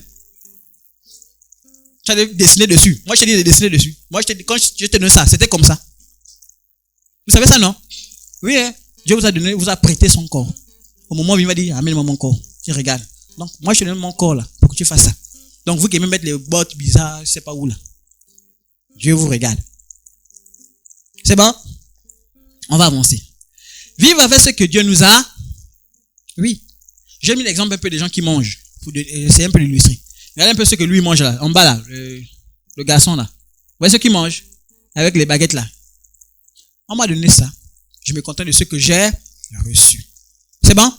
Tu as dessiné dessus. Moi je t'ai dit de dessiner dessus. Moi je t'ai dit, quand je t'ai donné ça, c'était comme ça. Vous savez ça, non? Oui, hein? Dieu vous a donné, vous a prêté son corps. Au moment où il m'a dit, amène-moi mon corps. Tu regardes. Donc, moi, je te donne mon corps là, pour que tu fasses ça. Donc, vous qui aimez mettre les bottes bizarres, je ne sais pas où là. Dieu vous regarde. C'est bon? On va avancer. Vivre avec ce que Dieu nous a. Oui. J'ai mis l'exemple un peu des gens qui mangent. C'est un peu l'illustrer. Regardez un peu ce que lui mange là. En bas là. Le garçon là. Vous voyez ce qu'il mange? Avec les baguettes là. On m'a donné ça. Je me contente de ce que j'ai reçu. C'est bon?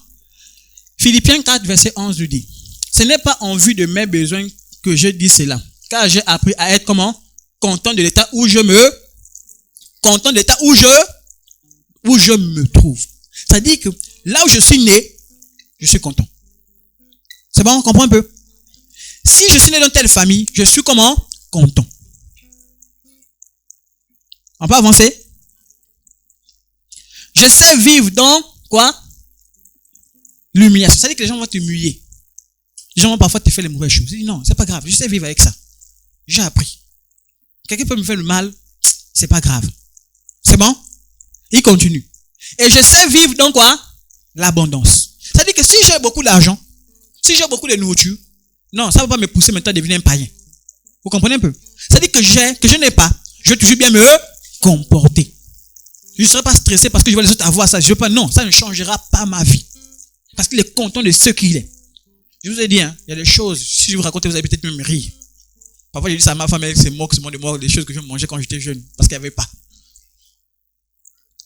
Philippiens 4, verset 11 nous dit. Ce n'est pas en vue de mes besoins que je dis cela. Car j'ai appris à être comment? Content de l'état où je me trouve. C'est-à-dire que là où je suis né, je suis content. C'est bon, on comprend un peu? Si je suis né dans telle famille, je suis comment? Content. On peut avancer? Je sais vivre dans quoi? L'humiliation. C'est-à-dire que les gens vont t'humilier. Les gens vont parfois te faire les mauvaises choses. Je dis non, c'est pas grave. Je sais vivre avec ça. J'ai appris. Quelqu'un peut me faire le mal, c'est pas grave. C'est bon? Il continue. Et je sais vivre dans quoi? L'abondance. C'est-à-dire que si j'ai beaucoup d'argent, si j'ai beaucoup de nourriture, non, ça ne va pas me pousser maintenant à devenir un païen. Vous comprenez un peu? C'est-à-dire que je n'ai pas. Je vais toujours bien me comporter. Je ne serai pas stressé parce que je vois les autres avoir ça. Je veux pas, non, ça ne changera pas ma vie. Parce qu'il est content de ce qu'il est. Je vous ai dit, hein, il y a des choses, si je vous raconte, vous allez peut-être même rire. Parfois, j'ai dit ça à ma femme, elle se moque, se moque de moi, des choses que je mangeais quand j'étais jeune, parce qu'il n'y avait pas.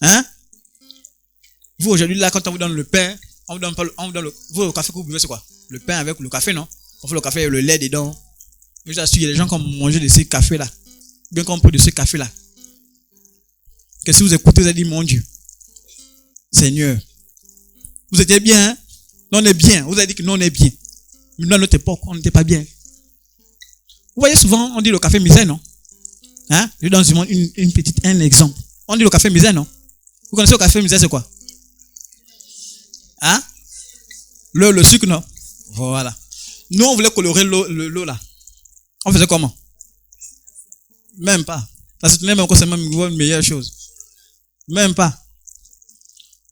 Hein? Vous, aujourd'hui, là, quand on vous donne le pain, on vous donne le café que vous buvez, c'est quoi? Le pain avec le café, non? On fait le café avec le lait dedans. Je vous assure, il y a des gens qui ont mangé de ces cafés-là. Bien qu'on peut de ce café-là. Que si vous écoutez, vous allez dire, mon Dieu, Seigneur, vous étiez bien, hein? Non, on est bien. Vous avez dit que non, on est bien. Mais nous, à notre époque, on n'était pas bien. Vous voyez, souvent, on dit le café misère, non? Hein? Je donne un exemple. On dit le café misère, non? Vous connaissez le café misère, c'est quoi? Hein? Le sucre, non? Voilà. Nous, on voulait colorer l'eau là. On faisait comment? Même pas. Ça se tenait même encore, c'est même une meilleure chose. Même pas.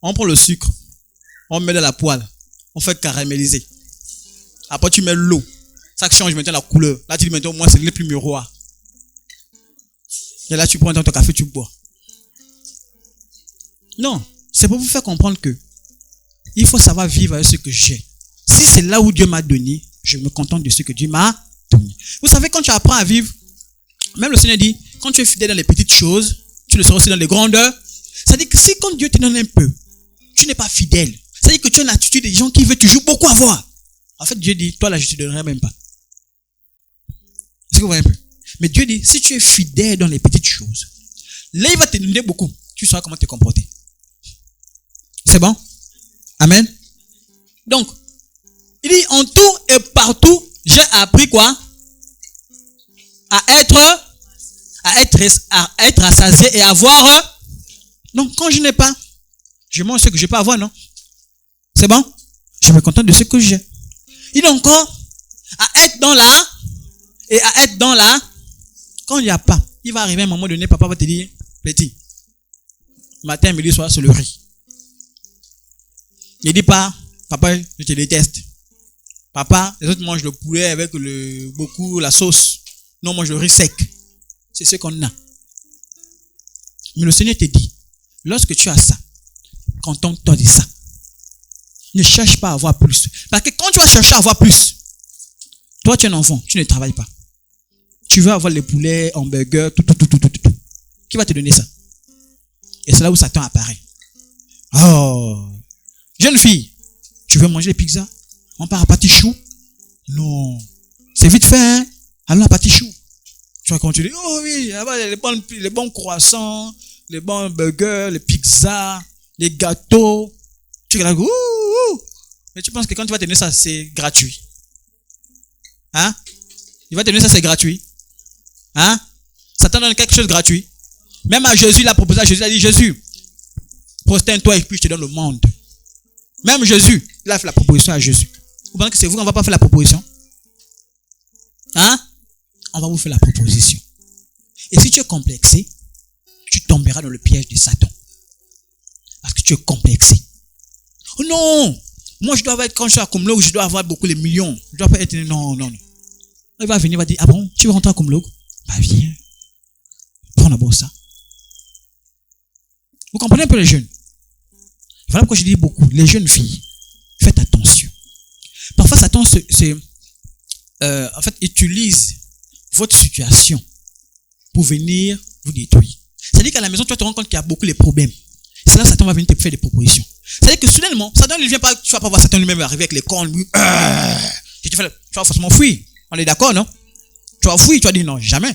On prend le sucre. On met dans la poêle. On fait caraméliser. Après, tu mets l'eau. Ça change maintenant la couleur. Là, tu dis maintenant, au moins, c'est le plus miroir. Et là, tu prends ton café, tu bois. Non. C'est pour vous faire comprendre que il faut savoir vivre avec ce que j'ai. Si c'est là où Dieu m'a donné, je me contente de ce que Dieu m'a donné. Vous savez, quand tu apprends à vivre, même le Seigneur dit, quand tu es fidèle dans les petites choses, tu le seras aussi dans les grandeurs. C'est-à-dire que si quand Dieu te donne un peu, tu n'es pas fidèle. C'est-à-dire que tu as une attitude des gens qui veulent toujours beaucoup avoir. En fait, Dieu dit, toi là, je ne te donnerai même pas. Est-ce que vous voyez un peu? Mais Dieu dit, si tu es fidèle dans les petites choses, là, il va te donner beaucoup. Tu sauras comment te comporter. C'est bon? Amen. Donc, il dit, en tout et partout, j'ai appris quoi? À être rassasié et avoir. Donc, quand je n'ai pas, je mange ce que je peux avoir, non? C'est bon? Je me contente de ce que j'ai. Il dit encore, à être dans la, et à être dans la, quand il n'y a pas, il va arriver un moment donné, papa va te dire, petit, matin, midi, soir, c'est le riz. Il dit pas, papa, je te déteste. Papa, les autres mangent le poulet avec beaucoup la sauce. Non, mange le riz sec. C'est ce qu'on a. Mais le Seigneur te dit, lorsque tu as ça, contente-toi de ça. Ne cherche pas à avoir plus. Parce que quand tu vas chercher à avoir plus, toi tu es un enfant, tu ne travailles pas. Tu veux avoir les poulets, hamburgers, tout. Qui va te donner ça? Et c'est là où Satan apparaît. Oh, jeune fille, tu veux manger les pizzas? On part à Patichou? Non. C'est vite fait, hein? Allons à Patichou. Tu vas continuer. Oh oui, là-bas, il y a les bons croissants, les bons burgers, les pizzas, les gâteaux. Tu regardes, ouh. Mais tu penses que quand tu vas te donner ça, c'est gratuit. Hein? Il va te donner ça, c'est gratuit. Hein? Satan donne quelque chose de gratuit. Même à Jésus, il a proposé à Jésus, il a dit, Jésus, prosterne-toi et puis je te donne le monde. Même Jésus, il a fait la proposition à Jésus. Vous pensez que c'est vous qu'on va pas faire la proposition? Hein? On va vous faire la proposition. Et si tu es complexé, tu tomberas dans le piège de Satan. Parce que tu es complexé. Oh non! Moi, je dois avoir, quand je suis à Kumlog, je dois avoir beaucoup de millions. Je dois pas être, non. Il va venir, il va dire, ah bon, tu veux rentrer à Kumlog? Bah, viens. d'abord ça. Vous comprenez un peu les jeunes? Voilà pourquoi je dis beaucoup. Les jeunes filles, faites attention. Parfois, Satan en fait, utilise votre situation pour venir vous détruire. C'est-à-dire qu'à la maison, tu vas te rendre compte qu'il y a beaucoup de problèmes. C'est là que Satan va venir te faire des propositions. C'est-à-dire que soudainement, Satan ne vient pas, tu vas pas voir Satan lui-même arriver avec les cornes, lui, tu vas forcément fuir. On est d'accord, non? Tu vas fuir, tu vas dire non, jamais.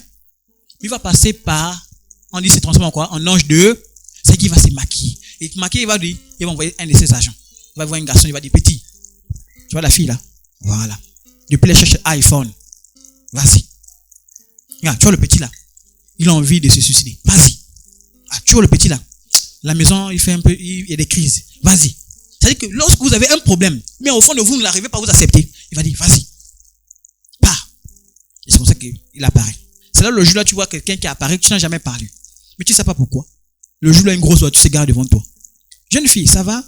Il va passer par, on dit, se transforme en quoi? En ange de, c'est qu'il va se maquiller. Et maquiller, il va dire, il va envoyer un de ses agents. Il va voir un garçon, il va dire, petit. Tu vois la fille là? Voilà. Depuis les chercher iPhone. Vas-y. Regarde, tu vois le petit là? Il a envie de se suicider. Vas-y. Ah, tu vois le petit là? La maison, il fait un peu, il y a des crises. Vas-y. C'est-à-dire que lorsque vous avez un problème, mais au fond de vous, vous n'arrivez pas à vous accepter, il va dire, vas-y. Pars. Et c'est comme ça qu'il apparaît. C'est là le jour là, tu vois quelqu'un qui apparaît, tu n'as jamais parlé. Mais tu ne sais pas pourquoi. Le jour là, une grosse voiture se gare devant toi. Jeune fille, ça va?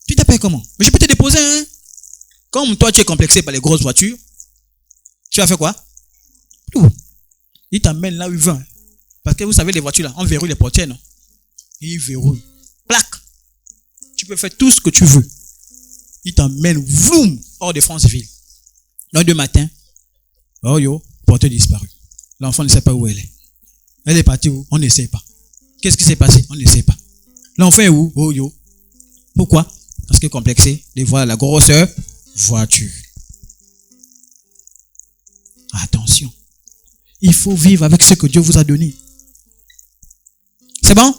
Tu t'appelles comment? Mais je peux te déposer, hein? Comme toi, tu es complexé par les grosses voitures, tu vas faire quoi? Il t'emmène là où il veut. Hein. Parce que vous savez, les voitures là, on verrouille les portières, non? Il verrouille. Plaque. Tu peux faire tout ce que tu veux. Il t'emmène, vroom, hors de Franceville. L'heure du matin, oh yo, porteur disparu. L'enfant ne sait pas où elle est. Elle est partie où? On ne sait pas. Qu'est-ce qui s'est passé? On ne sait pas. L'enfant est où? Oh yo. Pourquoi? Parce que complexé de voir la grosse voiture. Attention. Il faut vivre avec ce que Dieu vous a donné. C'est bon?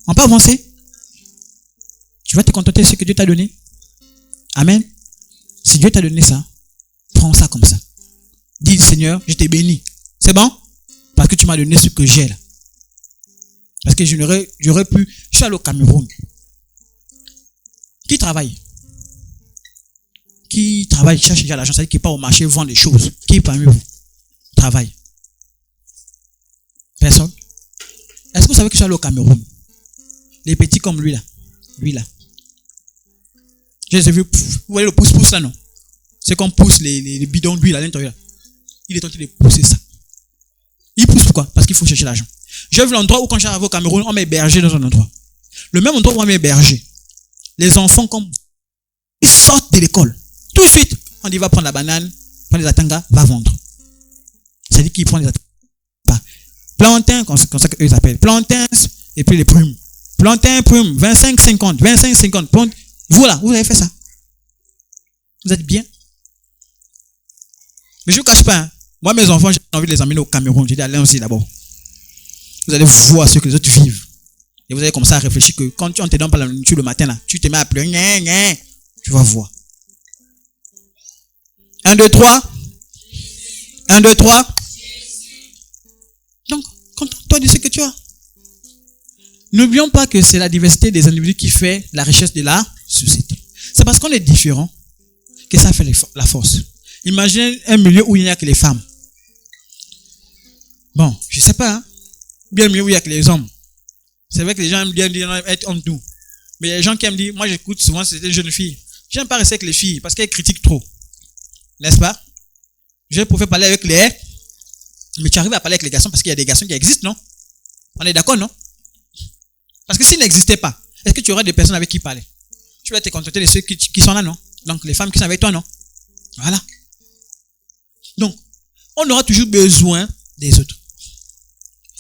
On peut avancer? Tu vas te contenter de ce que Dieu t'a donné? Amen. Si Dieu t'a donné ça, prends ça comme ça. Dis, Seigneur, je t'ai béni. C'est bon? Parce que tu m'as donné ce que j'ai là. Parce que j'aurais pu... Je suis allé au Cameroun. Qui travaille? Qui travaille, cherche déjà l'argent, c'est-à-dire qui part au marché, vend des choses. Qui parmi vous travaille? Personne? Est-ce que vous savez que je suis allé au Cameroun? Les petits comme lui là. Je les ai vus, vous voyez le pouce-pouce là, non? C'est qu'on pousse les bidons d'huile à l'intérieur. Il est tenté de pousser ça. Il pousse pourquoi? Parce qu'il faut chercher l'argent. J'ai vu l'endroit où quand j'arrive au Cameroun, on m'a hébergé dans un endroit. Le même endroit où on m'a hébergé. Les enfants, comme ils sortent de l'école. Tout de suite, on dit va prendre la banane, prend les atangas, va vendre. C'est-à-dire qu'il prend les atangas. Plantain, comme ça qu'eux ils appellent. Plantain, et puis les prumes. Plantain, prumes, 25,50, 25,50. Voilà, vous avez fait ça. Vous êtes bien. Mais je ne vous cache pas, hein. Moi, mes enfants, j'ai envie de les emmener au Cameroun. J'ai dit, allez aussi d'abord. Vous allez voir ce que les autres vivent. Et vous allez commencer à réfléchir que quand on te donne pas la nourriture le matin, là, tu te mets à pleurer. Tu vas voir. 1, 2, 3. 1, 2, 3. Donc, contente-toi de ce que tu as. N'oublions pas que c'est la diversité des individus qui fait la richesse de la société. C'est parce qu'on est différent que ça fait la force. Imaginez un milieu où il n'y a que les femmes. Bon, je sais pas, hein. Bien mieux où il n'y a que les hommes. C'est vrai que les gens aiment bien dire être en nous. Mais il y a des gens qui aiment dire, moi j'écoute souvent, c'est des jeunes filles. J'aime pas rester avec les filles parce qu'elles critiquent trop. N'est-ce pas? Je préfère parler avec les... Mais tu arrives à parler avec les garçons parce qu'il y a des garçons qui existent, non? On est d'accord, non? Parce que s'ils n'existaient pas, est-ce que tu aurais des personnes avec qui parler? Tu vas te contenter de ceux qui sont là, non? Donc les femmes qui sont avec toi, non? Voilà. Donc, on aura toujours besoin des autres.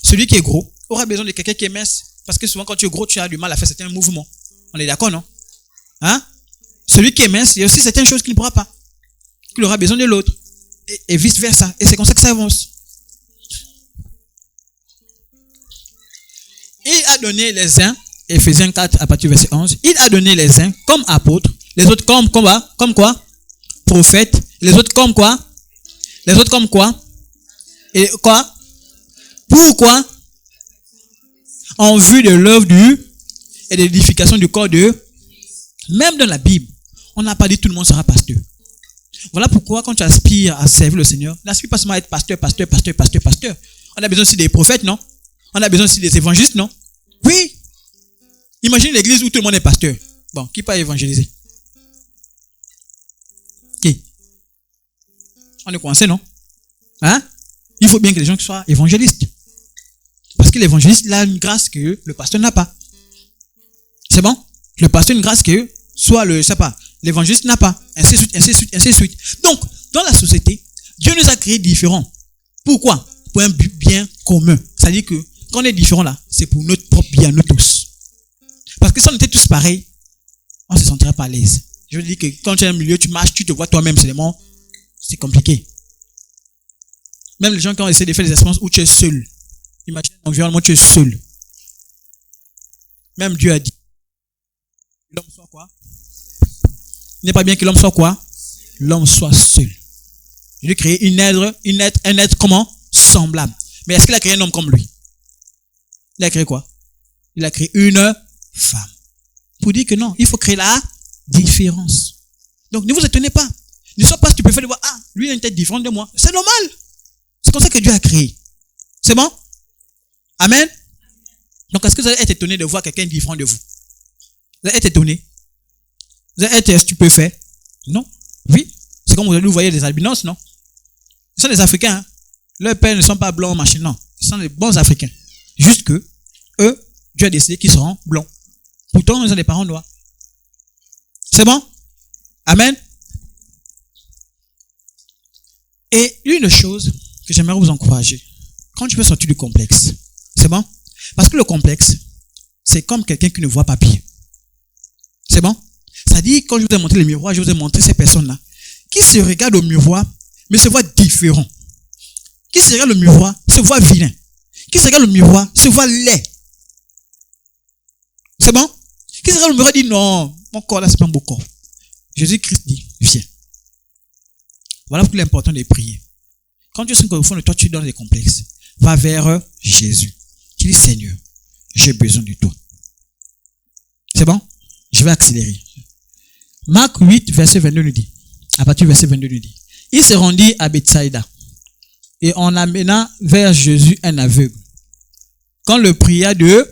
Celui qui est gros aura besoin de quelqu'un qui est mince. Parce que souvent, quand tu es gros, tu as du mal à faire certains mouvements. On est d'accord, non? Hein? Celui qui est mince, il y a aussi certaines choses qu'il ne pourra pas. Il aura besoin de l'autre. Et vice-versa. Et c'est comme ça que ça avance. Il a donné les uns, Ephésiens 4 à partir du verset 11, il a donné les uns comme apôtres, les autres comme quoi? Prophètes. Les autres comme quoi? Les autres comme quoi? Et quoi? Pourquoi? En vue de l'œuvre et de l'édification du corps de... Même dans la Bible, on n'a pas dit tout le monde sera pasteur. Voilà pourquoi quand tu aspires à servir le Seigneur, n'aspire pas seulement à être pasteur. On a besoin aussi des prophètes, non? On a besoin aussi des évangélistes, non? Oui. Imagine l'église où tout le monde est pasteur. Bon, qui peut évangéliser? Qui? On est coincé, non? Hein? Il faut bien que les gens soient évangélistes. Parce Parce que l'évangéliste, il a une grâce que le pasteur n'a pas. C'est bon? Le pasteur a une grâce que soit je sais pas, l'évangéliste n'a pas. Ainsi de suite, ainsi de suite, ainsi de suite. Donc, dans la société, Dieu nous a créés différents. Pourquoi? Pour un but bien commun. C'est-à-dire que quand on est différents là, c'est pour notre propre bien, nous tous. Parce que si on était tous pareils, on ne se sentirait pas à l'aise. Je veux dire que quand tu es dans un milieu, tu marches, tu te vois toi-même seulement, c'est compliqué. Même les gens qui ont essayé de faire des expériences où tu es seul. Imagine un environnement où tu es seul. Même Dieu a dit, l'homme soit quoi? Il n'est pas bien que l'homme soit quoi? L'homme soit seul. Il a créé un être comment? Semblable. Mais est-ce qu'il a créé un homme comme lui? Il a créé quoi? Il a créé une femme. Pour dire que non, il faut créer la différence. Donc ne vous étonnez pas. Ne sois pas stupéfait de voir, ah, lui il a une tête différente de moi. C'est normal. C'est comme ça que Dieu a créé. C'est bon? Amen? Donc est-ce que vous allez être étonné de voir quelqu'un différent de vous? Vous allez être étonné? Vous allez être stupéfait? Non? Oui? C'est comme vous voyez des albinos, non? Ils sont des Africains. Hein? Leurs pères ne sont pas blancs, machin, non. Ils sont des bons Africains. Juste que, eux, Dieu a décidé qu'ils seront blancs. Pourtant, ils ont des parents noirs. C'est bon? Amen? Et une chose que j'aimerais vous encourager, quand tu veux sortir du complexe, c'est bon? Parce que le complexe, c'est comme quelqu'un qui ne voit pas bien. C'est bon? C'est-à-dire, quand je vous ai montré le miroir, je vous ai montré ces personnes-là qui se regardent au miroir, mais se voient différents. Qui se regardent au miroir, se voient vilains. Qui se regardent au miroir, se voient laids. C'est bon? Qui se regarde au miroir et dit non, mon corps là, c'est pas un beau corps. Jésus-Christ dit, viens. Voilà pourquoi il est important de prier. Quand tu sens qu'au fond de toi, tu donnes des complexes, va vers Jésus. Tu dis, Seigneur, j'ai besoin de toi. C'est bon? Je vais accélérer. Marc 8, verset 22 nous dit, à partir du verset 22 nous dit, il se rendit à Bethsaïda et on amena vers Jésus un aveugle. Quand le pria de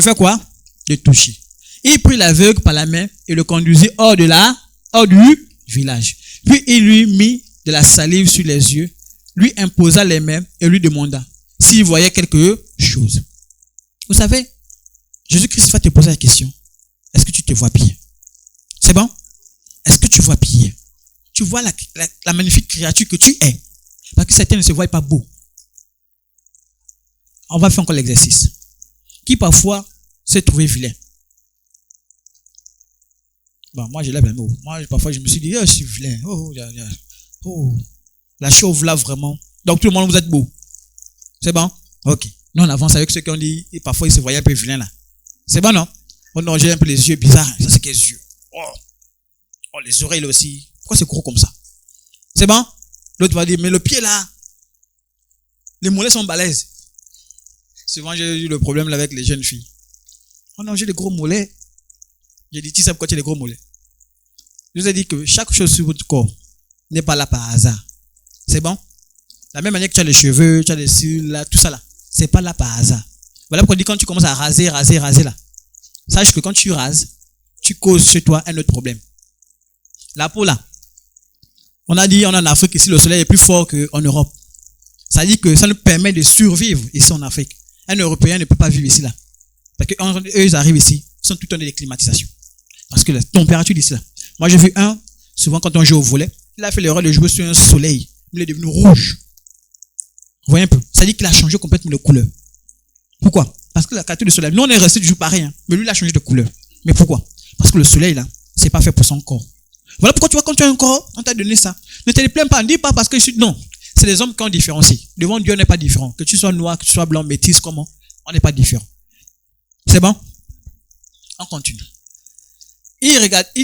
faire quoi? De toucher. Il prit l'aveugle par la main et le conduisit hors du village. Puis il lui mit de la salive sur les yeux, lui imposa les mains et lui demanda s'il voyait quelque chose. Vous savez, Jésus-Christ va te poser la question. Est-ce que tu te vois bien? C'est bon? Est-ce que tu vois bien? Tu vois la magnifique créature que tu es. Parce que certains ne se voient pas beaux. On va faire encore l'exercice. Qui parfois s'est trouvé vilain. Bon, moi je lève un mot. Moi parfois je me suis dit, oh, je suis vilain. La chauve là vraiment. Donc tout le monde vous êtes beau. C'est bon? Ok. Nous on avance avec ceux qui ont dit, et parfois ils se voyaient un peu vilains là. C'est bon non? Oh non, j'ai un peu les yeux bizarres. Ça c'est quels yeux? Oh, les oreilles là aussi. Pourquoi c'est gros comme ça? C'est bon? L'autre va dire, mais le pied là, les mollets sont balèzes. Souvent j'ai eu le problème là avec les jeunes filles. Oh non, j'ai des gros mollets. J'ai dit, tu sais pourquoi tu as des gros mollets? Je vous ai dit que chaque chose sur votre corps n'est pas là par hasard. C'est bon? La même manière que tu as les cheveux, tu as les cils, là, tout ça là. C'est pas là par hasard. Voilà pourquoi on dit quand tu commences à raser là. Sache que quand tu rases, tu causes chez toi un autre problème. La peau là. On a dit, on est en Afrique, ici le soleil est plus fort qu'en Europe. Ça dit que ça nous permet de survivre ici en Afrique. Un Européen ne peut pas vivre ici là. Parce qu'eux, ils arrivent ici, ils sont tout le temps de climatisation. Parce que la température d'ici là. Moi, j'ai vu souvent quand on joue au volley, il a fait l'erreur de jouer sur un soleil. Il est devenu rouge. Vous voyez un peu? Ça dit qu'il a changé complètement de couleur. Pourquoi? Parce que la qualité du soleil, nous on est resté du jour pareil, mais lui il a changé de couleur. Mais pourquoi? Parce que le soleil là, c'est pas fait pour son corps. Voilà pourquoi tu vois quand tu as un corps, on t'a donné ça. Ne te plains pas, ne dis pas parce que je suis... Non, c'est les hommes qui ont différencié. Devant Dieu on n'est pas différent. Que tu sois noir, que tu sois blanc, métis, comment? On n'est pas différent. C'est bon? On continue. Il regarda et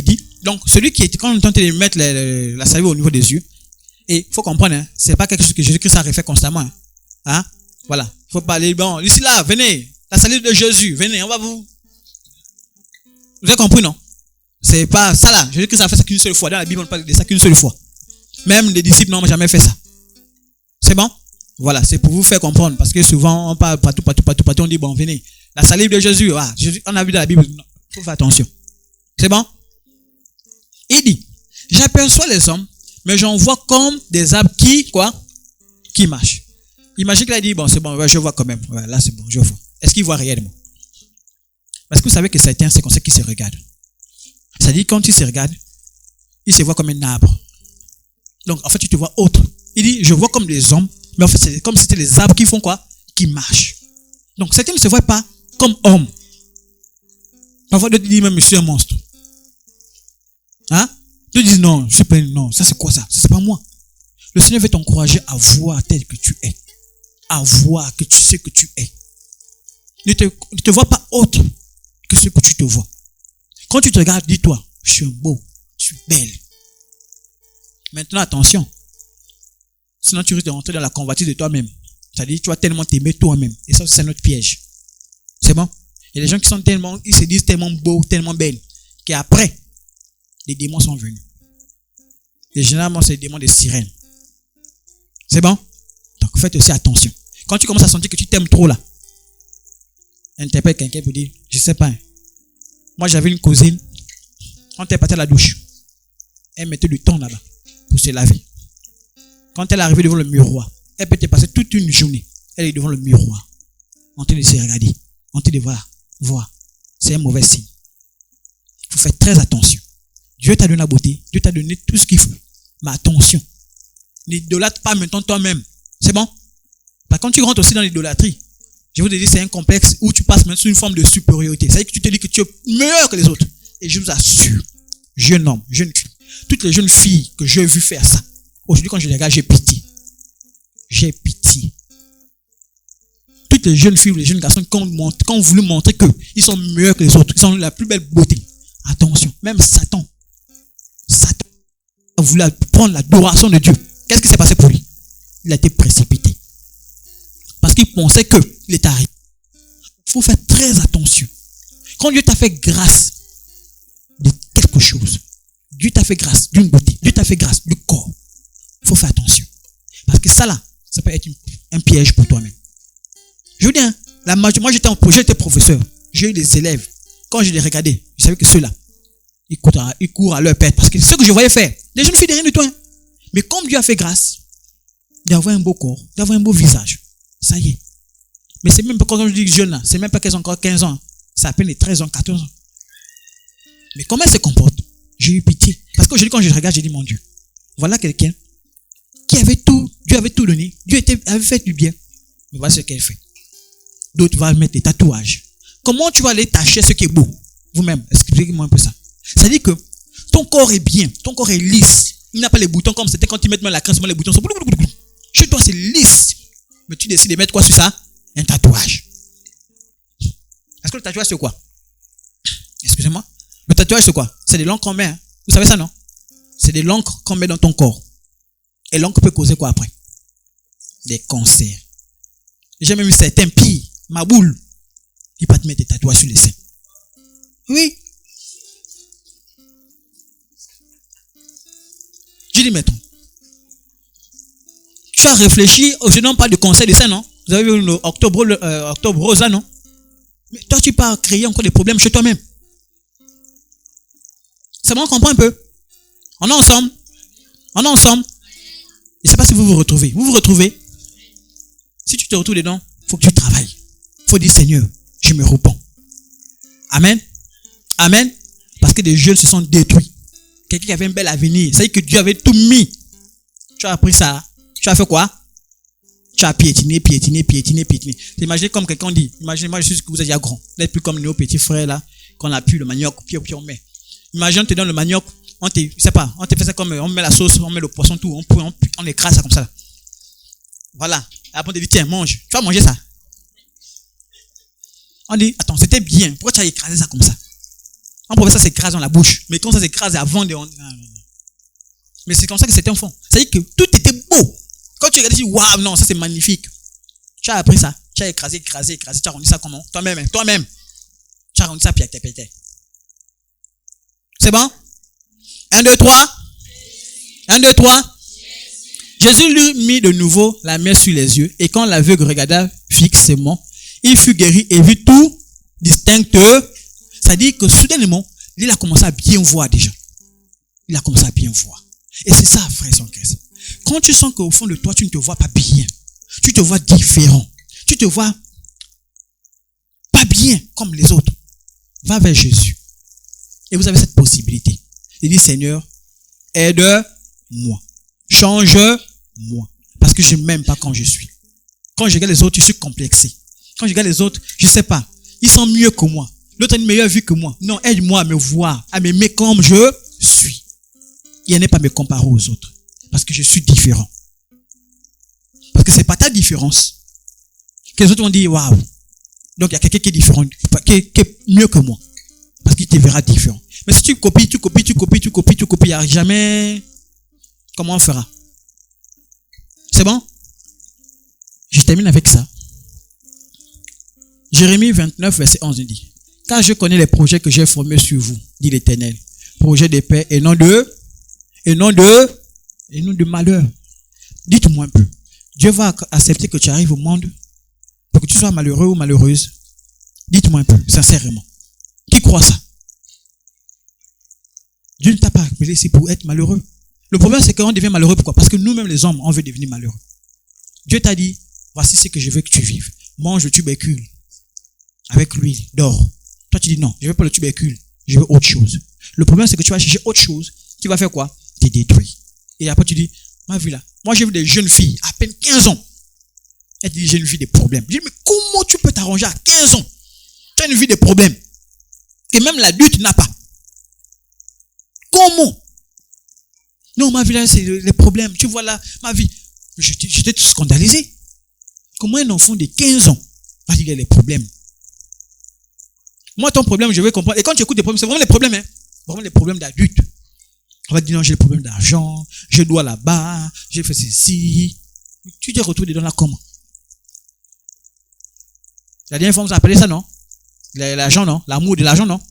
dit, donc celui qui était, quand on tentait de mettre la salive au niveau des yeux, et il faut comprendre, hein, c'est pas quelque chose que Jésus-Christ a refait constamment. Hein? Voilà. Il faut parler, bon, ici là, venez, la salive de Jésus, venez, on va vous... Vous avez compris, non? C'est pas ça là. Jésus-Christ a fait ça qu'une seule fois. Dans la Bible, on parle de ça qu'une seule fois. Même les disciples n'ont jamais fait ça. C'est bon? Voilà, c'est pour vous faire comprendre. Parce que souvent, on parle partout, on dit, bon, venez. La salive de Jésus, on a vu dans la Bible. Il faut faire attention. C'est bon? Il dit, j'aperçois les hommes, mais j'en vois comme des arbres qui marchent. Imagine qu'il a dit, bon, c'est bon, ouais, je vois quand même. Ouais, là, c'est bon, je vois. Est-ce qu'il voit réellement? Parce que vous savez que certains, c'est comme ça qu'ils se regardent. C'est-à-dire, quand ils se regardent, ils se voient comme un arbre. Donc, en fait, tu te vois autre. Il dit, je vois comme des hommes, mais en fait, c'est comme si c'était les arbres qui font quoi? Qui marchent. Donc, certains ne se voient pas comme hommes. Parfois, d'autres disent même, je suis un monstre. Hein? D'autres disent, non, je suis pas, non, ça c'est quoi ça? Ça c'est pas moi. Le Seigneur veut t'encourager à voir tel que tu es. À voir que tu sais que tu es. Ne te vois pas autre que ce que tu te vois. Quand tu te regardes, dis-toi, je suis beau, je suis belle. Maintenant, attention. Sinon, tu risques de rentrer dans la convoitise de toi-même. C'est-à-dire, tu vas tellement t'aimer toi-même. Et ça, c'est notre piège. C'est bon? Il y a des gens qui sont tellement, ils se disent tellement beaux, tellement belles, qu'après, les démons sont venus. Et généralement, c'est les démons des sirènes. C'est bon? Donc, faites aussi attention. Quand tu commences à sentir que tu t'aimes trop là, interpelle quelqu'un pour dire, je sais pas. Moi, j'avais une cousine, quand elle partait à la douche, elle mettait du temps là-bas pour se laver. Quand elle est arrivée devant le miroir, elle peut te passer toute une journée. Elle est devant le miroir, en train de se regarder, en train de voir. C'est un mauvais signe. Il faut faire très attention. Dieu t'a donné la beauté, Dieu t'a donné tout ce qu'il faut. Mais attention, n'idolâtre pas maintenant toi-même. C'est bon? Parce que quand tu rentres aussi dans l'idolâtrie, je vous ai dit, c'est un complexe où tu passes même sous une forme de supériorité. C'est-à-dire que tu te dis que tu es meilleur que les autres. Et je vous assure, jeune homme, jeune fille, toutes les jeunes filles que j'ai vues faire ça, aujourd'hui quand je les regarde, j'ai pitié. J'ai pitié. Toutes les jeunes filles ou les jeunes garçons qui ont voulu montrer qu'ils sont meilleurs que les autres, ils ont la plus belle beauté. Attention, même Satan a voulu prendre l'adoration de Dieu. Qu'est-ce qui s'est passé pour lui? Il a été précipité. Parce qu'il pensait qu'il était arrivé. Il faut faire très attention. Quand Dieu t'a fait grâce de quelque chose, Dieu t'a fait grâce d'une beauté, Dieu t'a fait grâce du corps, il faut faire attention. Parce que ça là, ça peut être un piège pour toi-même. Je vous dis, hein, moi j'étais professeur, j'ai eu des élèves. Quand je les regardais, je savais que ceux-là, ils courent à leur perte. Parce que c'est ce que je voyais faire. Les jeunes filles de rien de toi. Hein. Mais comme Dieu a fait grâce d'avoir un beau corps, d'avoir un beau visage, ça y est. Mais c'est même pas quand je dis jeune là, c'est même pas qu'elles ont encore 15 ans. C'est à peine les 13 ans, 14 ans. Mais comment elles se comportent? J'ai eu pitié. Parce qu'aujourd'hui, quand je regarde, j'ai dit, mon Dieu, voilà quelqu'un qui avait tout, Dieu avait tout donné, Dieu avait fait du bien. Mais voilà ce qu'elle fait. D'autres vont mettre des tatouages. Comment tu vas aller tâcher ce qui est beau? Vous-même, expliquez-moi un peu ça. C'est-à-dire que ton corps est bien, ton corps est lisse. Il n'a pas les boutons comme c'était quand tu mets la crème, les boutons sont... Chez toi, c'est lisse. Mais tu décides de mettre quoi sur ça? Un tatouage. Est-ce que le tatouage, c'est quoi? Excusez-moi. Le tatouage, c'est quoi? C'est des l'encre qu'on met. Hein? Vous savez ça, non? C'est des l'encre qu'on met dans ton corps. Et l'encre peut causer quoi après? Des cancers. J'ai même eu certains pires. Ma boule. Il peut te mettre des tatouages sur les seins. Oui. Je dis maintenant. Tu as réfléchi, je n'en parle de cancer de sein, non? Vous avez vu Octobre Rose là, non? Mais toi, tu peux créer encore des problèmes chez toi-même. C'est bon, on comprend un peu? On est ensemble? On est ensemble? Je ne sais pas si vous vous retrouvez. Vous vous retrouvez? Si tu te retrouves dedans, il faut que tu travailles. Il faut dire, Seigneur, je me repens. Amen. Amen. Parce que des jeunes se sont détruits. Quelqu'un qui avait un bel avenir. C'est-à-dire que Dieu avait tout mis. Tu as appris ça. Tu as fait quoi? Tu as piétiné. Imaginez comme quelqu'un dit. Imaginez, moi je suis que vous êtes déjà grand. Vous n'êtes plus comme nos petits frères là. Qu'on a pu le manioc, puis on met. Imagine, on te donne le manioc. On te fait ça comme, on met la sauce, on met le poisson, tout. On écrase ça comme ça. Voilà. Après on te dit, tiens, mange. Tu vas manger ça. On dit, attends, c'était bien. Pourquoi tu as écrasé ça comme ça? On pouvait ça s'écraser dans la bouche. Mais quand ça s'écrase avant de... Mais c'est comme ça que c'était un fond. C'est-à-dire que tout était beau. Quand tu regardes, tu dis, waouh, non, ça c'est magnifique. Tu as appris ça. Tu as écrasé. Tu as rendu ça comment? Toi-même. Tu as rendu ça piète. C'est bon? 1, 2, 3. 1, 2, 3. Jésus lui mit de nouveau la main sur les yeux. Et quand l'aveugle regarda fixement, il fut guéri et vit tout distinctement. C'est-à-dire que soudainement, il a commencé à bien voir déjà. Il a commencé à bien voir. Et c'est ça, frère et sœurs. Quand tu sens qu'au fond de toi, tu ne te vois pas bien, tu te vois différent, tu te vois pas bien comme les autres, va vers Jésus. Et vous avez cette possibilité. Il dit, Seigneur, aide-moi. Change-moi. Parce que je ne m'aime pas quand je suis. Quand je regarde les autres, je suis complexé. Quand je regarde les autres, je ne sais pas. Ils sont mieux que moi. L'autre a une meilleure vue que moi. Non, aide-moi à me voir, à m'aimer comme je suis. Et à ne pas me comparer aux autres. Parce que je suis différent. Parce que c'est pas ta différence que les autres vont dire, waouh. Donc il y a quelqu'un qui est différent, qui est mieux que moi. Parce qu'il te verra différent. Mais si tu copies, il n'y a jamais... Comment on fera? C'est bon? Je termine avec ça. Jérémie 29, verset 11 dit, car je connais les projets que j'ai formés sur vous, dit l'Éternel. Projets de paix et non de malheur. Dites-moi un peu. Dieu va accepter que tu arrives au monde pour que tu sois malheureux ou malheureuse? Dites-moi un peu, sincèrement. Qui croit ça? Dieu ne t'a pas appelé ici pour être malheureux. Le problème, c'est qu'on devient malheureux. Pourquoi? Parce que nous-mêmes, les hommes, on veut devenir malheureux. Dieu t'a dit, voici ce que je veux que tu vives. Mange le tubercule avec l'huile, dors. Toi, tu dis non, je veux pas le tubercule, je veux autre chose. Le problème, c'est que tu vas chercher autre chose qui va faire quoi? Te détruire. Et après, tu dis, ma vie là, moi, j'ai vu des jeunes filles, à peine 15 ans. Elles disent, j'ai une vie de problèmes. Je dis, mais comment tu peux t'arranger à 15 ans? Tu as une vie de problèmes. Et même l'adulte n'a pas. Comment? Non, ma vie là, c'est les problèmes. Tu vois là, ma vie. J'étais scandalisé. Comment un enfant de 15 ans va dire les problèmes? Moi, ton problème, je vais comprendre. Et quand tu écoutes des problèmes, c'est vraiment les problèmes, hein. Vraiment les problèmes d'adultes. On va te dire, non, j'ai des problèmes d'argent, je dois là-bas, j'ai fait ceci. Tu te retrouves dedans là comment? La dernière fois, on vous a appelé ça, non? L'argent, non? L'amour de l'argent, non?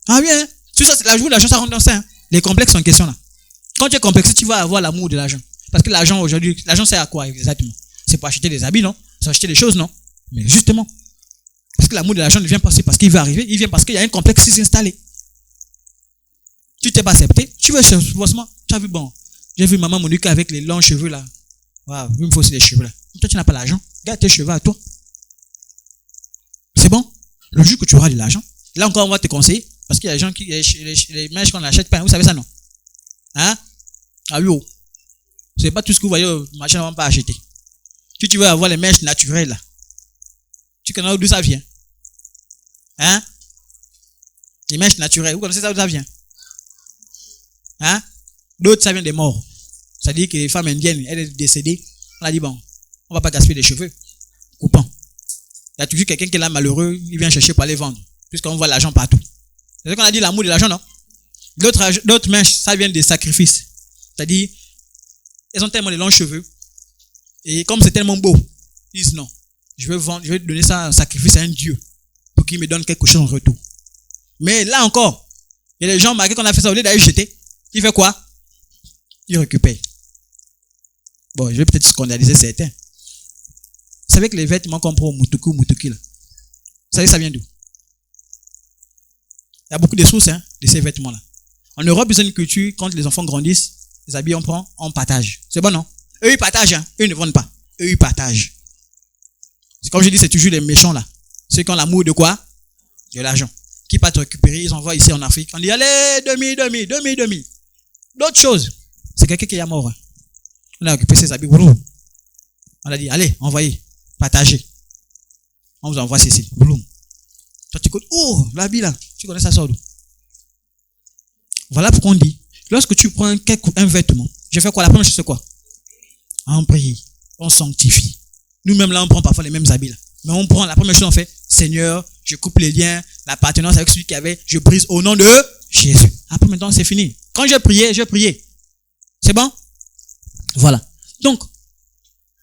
Ah bien, tout ça, c'est l'amour de l'argent, ça rentre dans ça, hein. Les complexes sont en question là. Quand tu es complexé, tu vas avoir l'amour de l'argent. Parce que l'argent aujourd'hui, l'argent sert à quoi exactement? C'est pour acheter des habits, non? C'est pour acheter des choses, non? Mais justement, parce que l'amour de l'argent ne vient pas parce qu'il va arriver, il vient parce qu'il y a un complexe qui s'est installé. Tu t'es pas accepté, tu veux forcément, tu as vu, bon, j'ai vu maman Monique avec les longs cheveux là. Waouh, il me faut aussi des cheveux là. Toi, tu n'as pas l'argent, garde tes cheveux à toi. C'est bon? Le jour que tu auras de l'argent, là encore on va te conseiller, parce qu'il y a des gens qui, les mèches qu'on n'achète pas, vous savez ça non? Hein? Ah oui, oh. C'est pas tout ce que vous voyez au marché, on ne va pas acheter. Si tu veux avoir les mèches naturelles là, tu connais d'où ça vient? Hein? Les mèches naturelles, vous connaissez ça d'où ça vient? Hein? D'autres, ça vient des morts. C'est-à-dire que les femmes indiennes, elles sont décédées. On a dit, bon, on va pas gaspiller les cheveux. Coupant. Il y a toujours quelqu'un qui est là malheureux, il vient chercher pour aller vendre. Puisqu'on voit l'argent partout. C'est ce qu'on a dit, l'amour de l'argent, non? D'autres mèches, ça vient des sacrifices. C'est-à-dire, elles ont tellement de longs cheveux. Et comme c'est tellement beau, ils disent non. Je vais donner ça en sacrifice à un Dieu. Pour qu'il me donne quelque chose en retour. Mais là encore, il y a des gens marqués qu'on a fait ça au lieu d'aller jeter. Il fait quoi? Il récupère. Bon, je vais peut-être scandaliser certains. Vous savez que les vêtements qu'on prend au Mutuki là. Vous savez ça vient d'où? Il y a beaucoup de sources de ces vêtements-là. En Europe, ils ont une culture, quand les enfants grandissent, les habits on prend, on partage. C'est bon, non? Eux, ils partagent, hein. Eux, ils ne vendent pas. Eux, ils partagent. C'est comme je dis, c'est toujours les méchants là. Ceux qui ont l'amour de quoi? De l'argent. Qui partent récupérer, ils envoient ici en Afrique. On dit, allez, 2000. D'autres choses. C'est quelqu'un qui est mort. Hein. On a récupéré ses habits. On a dit, allez, envoyez, partagez. On vous envoie ceci. Toi, tu connais, oh, l'habit là, tu connais ça sort d'où? Voilà pourquoi on dit, lorsque tu prends un vêtement, je fais quoi? La première chose, c'est quoi? On prie, on sanctifie. Nous-mêmes là, on prend parfois les mêmes habits là. Mais on prend, la première chose, on fait, Seigneur, je coupe les liens, l'appartenance avec celui qui avait, je brise au nom de Jésus. Après, maintenant, c'est fini. Quand j'ai prié. C'est bon? Voilà. Donc,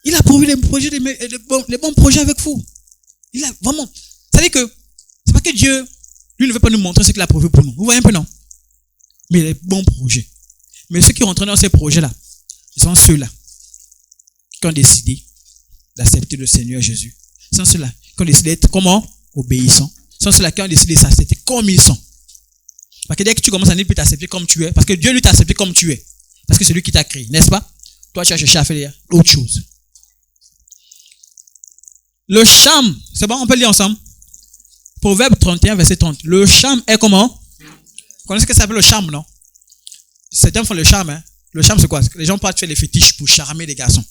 il a prévu les bons projets avec vous. Il a vraiment, c'est-à-dire que, c'est pas que Dieu, lui ne veut pas nous montrer ce qu'il a prévu pour nous. Vous voyez un peu, non? Mais les bons projets. Mais ceux qui rentrent dans ces projets-là, ce sont ceux-là qui ont décidé d'accepter le Seigneur Jésus. Ce sont ceux-là qui ont décidé d'être comment? Obéissants. Ce sont ceux-là qui ont décidé de s'accepter comme ils sont. Parce que dès que tu commences à ne plus t'accepter comme tu es, parce que Dieu lui t'a accepté comme tu es, parce que c'est lui qui t'a créé, n'est-ce pas? Toi, tu as cherché à faire autre chose. Le charme, c'est bon, on peut le lire ensemble. Proverbe 31, verset 30. Le charme est comment? Vous connaissez ce que ça s'appelle le charme, non? Certains font le charme, hein. Le charme, c'est quoi? Les gens partent faire les fétiches pour charmer les garçons.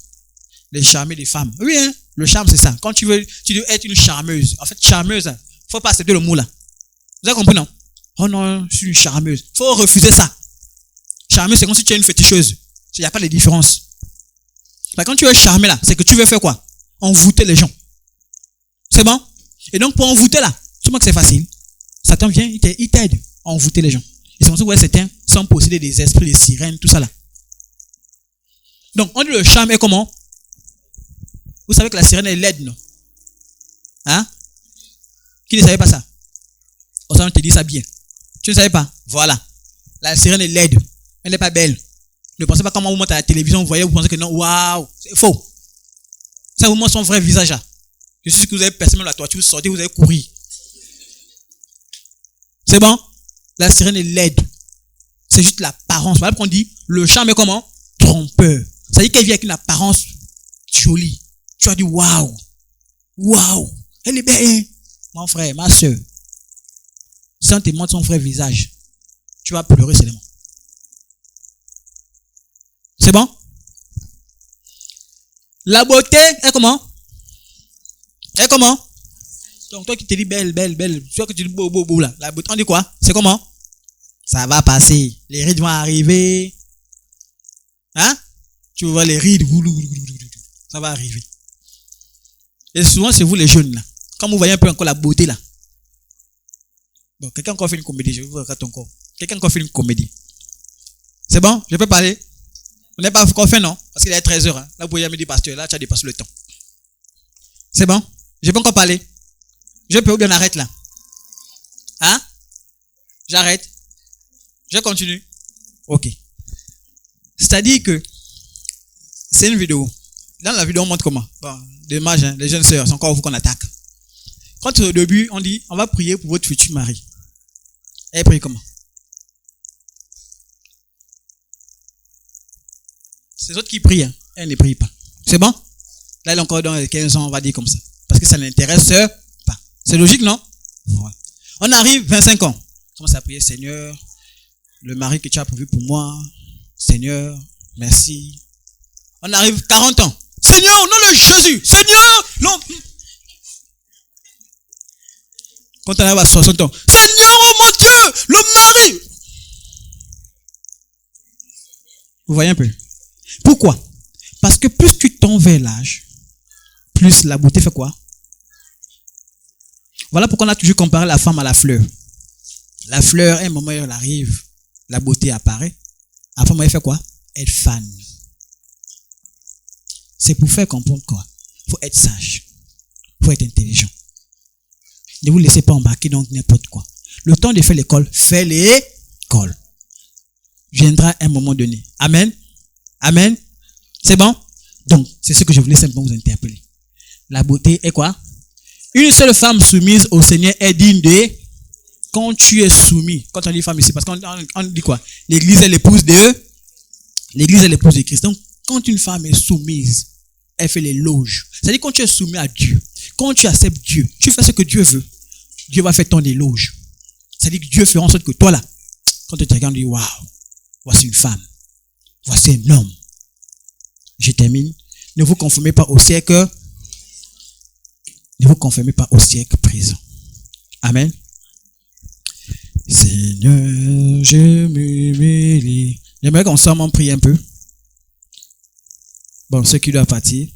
Les charmer des femmes. Oui, hein. Le charme, c'est ça. Quand tu veux être une charmeuse. En fait, charmeuse, hein, faut pas accepter le mot là. Vous avez compris, non? Oh non, je suis une charmeuse. Faut refuser ça. Charmeuse, c'est comme si tu es une féticheuse. Il n'y a pas de différence. Mais quand tu veux charmer là, c'est que tu veux faire quoi? Envoûter les gens. C'est bon? Et donc, pour envoûter là, tu vois que c'est facile. Satan vient, il t'aide à envoûter les gens. Et c'est pour ça que certains sont possédés des esprits, des sirènes, tout ça là. Donc, on dit le charme est comment? Vous savez que la sirène est laide, non? Hein? Qui ne savait pas ça? Oh, ça, on te dit ça bien. Tu ne savais pas? Voilà. La sirène est laide. Elle n'est pas belle. Ne pensez pas comment vous montez à la télévision, vous voyez, vous pensez que non, waouh, c'est faux. Ça vous montre son vrai visage là. Je suis sûr que vous avez percé même la toiture, vous sortez, vous allez courir. C'est bon? La sirène est laide. C'est juste l'apparence. Voilà pourquoi on dit, le charme est comment? Trompeur. Ça veut dire qu'elle vient avec une apparence jolie. Tu as dit, waouh, waouh, elle est belle. Mon frère, ma soeur. Si on te montre son vrai visage, tu vas pleurer seulement. C'est bon? La beauté est comment? Est comment? Donc toi qui te dis belle, belle, belle, tu vois que tu dis beau, beau, beau là. La beauté, on dit quoi? C'est comment? Ça va passer. Les rides vont arriver. Hein? Tu vois les rides. Ça va arriver. Et souvent c'est vous les jeunes là. Quand vous voyez un peu encore la beauté là. Bon, quelqu'un encore fait une comédie. Je vous regarde encore. Quelqu'un encore fait une comédie. C'est bon? Je peux parler? On n'est pas encore fait, non? Parce qu'il est 13h. Hein. Là, vous pouvez me dire, pasteur, là, tu as dépassé le temps. C'est bon? Je peux encore parler? Je peux ou bien on arrête là? Hein? J'arrête? Je continue? Ok. C'est-à-dire que c'est une vidéo. Dans la vidéo, on montre comment? Bon, dommage, hein, les jeunes sœurs, c'est encore vous qu'on attaque. Quand au début, on dit, on va prier pour votre futur mari. Elle prie comment? C'est les autres qui prient, hein. Elle ne prie pas. C'est bon? Là, elle est encore dans les 15 ans, on va dire comme ça. Parce que ça ne l'intéresse pas. C'est logique, non? Voilà. On arrive 25 ans. On commence à prier, Seigneur, le mari que tu as prévu pour moi, Seigneur, merci. On arrive 40 ans. Seigneur, au nom de Jésus, Seigneur, non. Quand on arrive à 60 ans, Seigneur, oh mon Dieu, le mari. Vous voyez un peu? Pourquoi? Parce que plus tu tends vers l'âge, plus la beauté fait quoi? Voilà pourquoi on a toujours comparé la femme à la fleur. La fleur, à un moment où elle arrive, la beauté apparaît. Après, elle fait quoi? Elle fane. C'est pour faire comprendre quoi? Il faut être sage. Il faut être intelligent. Ne vous laissez pas embarquer dans n'importe quoi. Le temps de faire l'école, fais l'école. Viendra un moment donné. Amen. Amen. C'est bon? Donc, c'est ce que je voulais simplement vous interpeller. La beauté est quoi? Une seule femme soumise au Seigneur est digne de... Quand tu es soumis, quand on dit femme ici, parce qu'on dit quoi? L'église est l'épouse de... L'église est l'épouse de Christ. Donc, quand une femme est soumise, elle fait l'éloge. C'est-à-dire quand tu es soumis à Dieu, quand tu acceptes Dieu, tu fais ce que Dieu veut, Dieu va faire ton éloge. C'est-à-dire que Dieu fera en sorte que toi là, quand tu te regardes, tu dis, waouh, voici une femme, voici un homme. Je termine. Ne vous conformez pas au siècle. Ne vous conformez pas au siècle présent. Amen. Seigneur, je m'humilie. J'aimerais qu'ensemble on prie un peu. Bon, ceux qui doivent partir.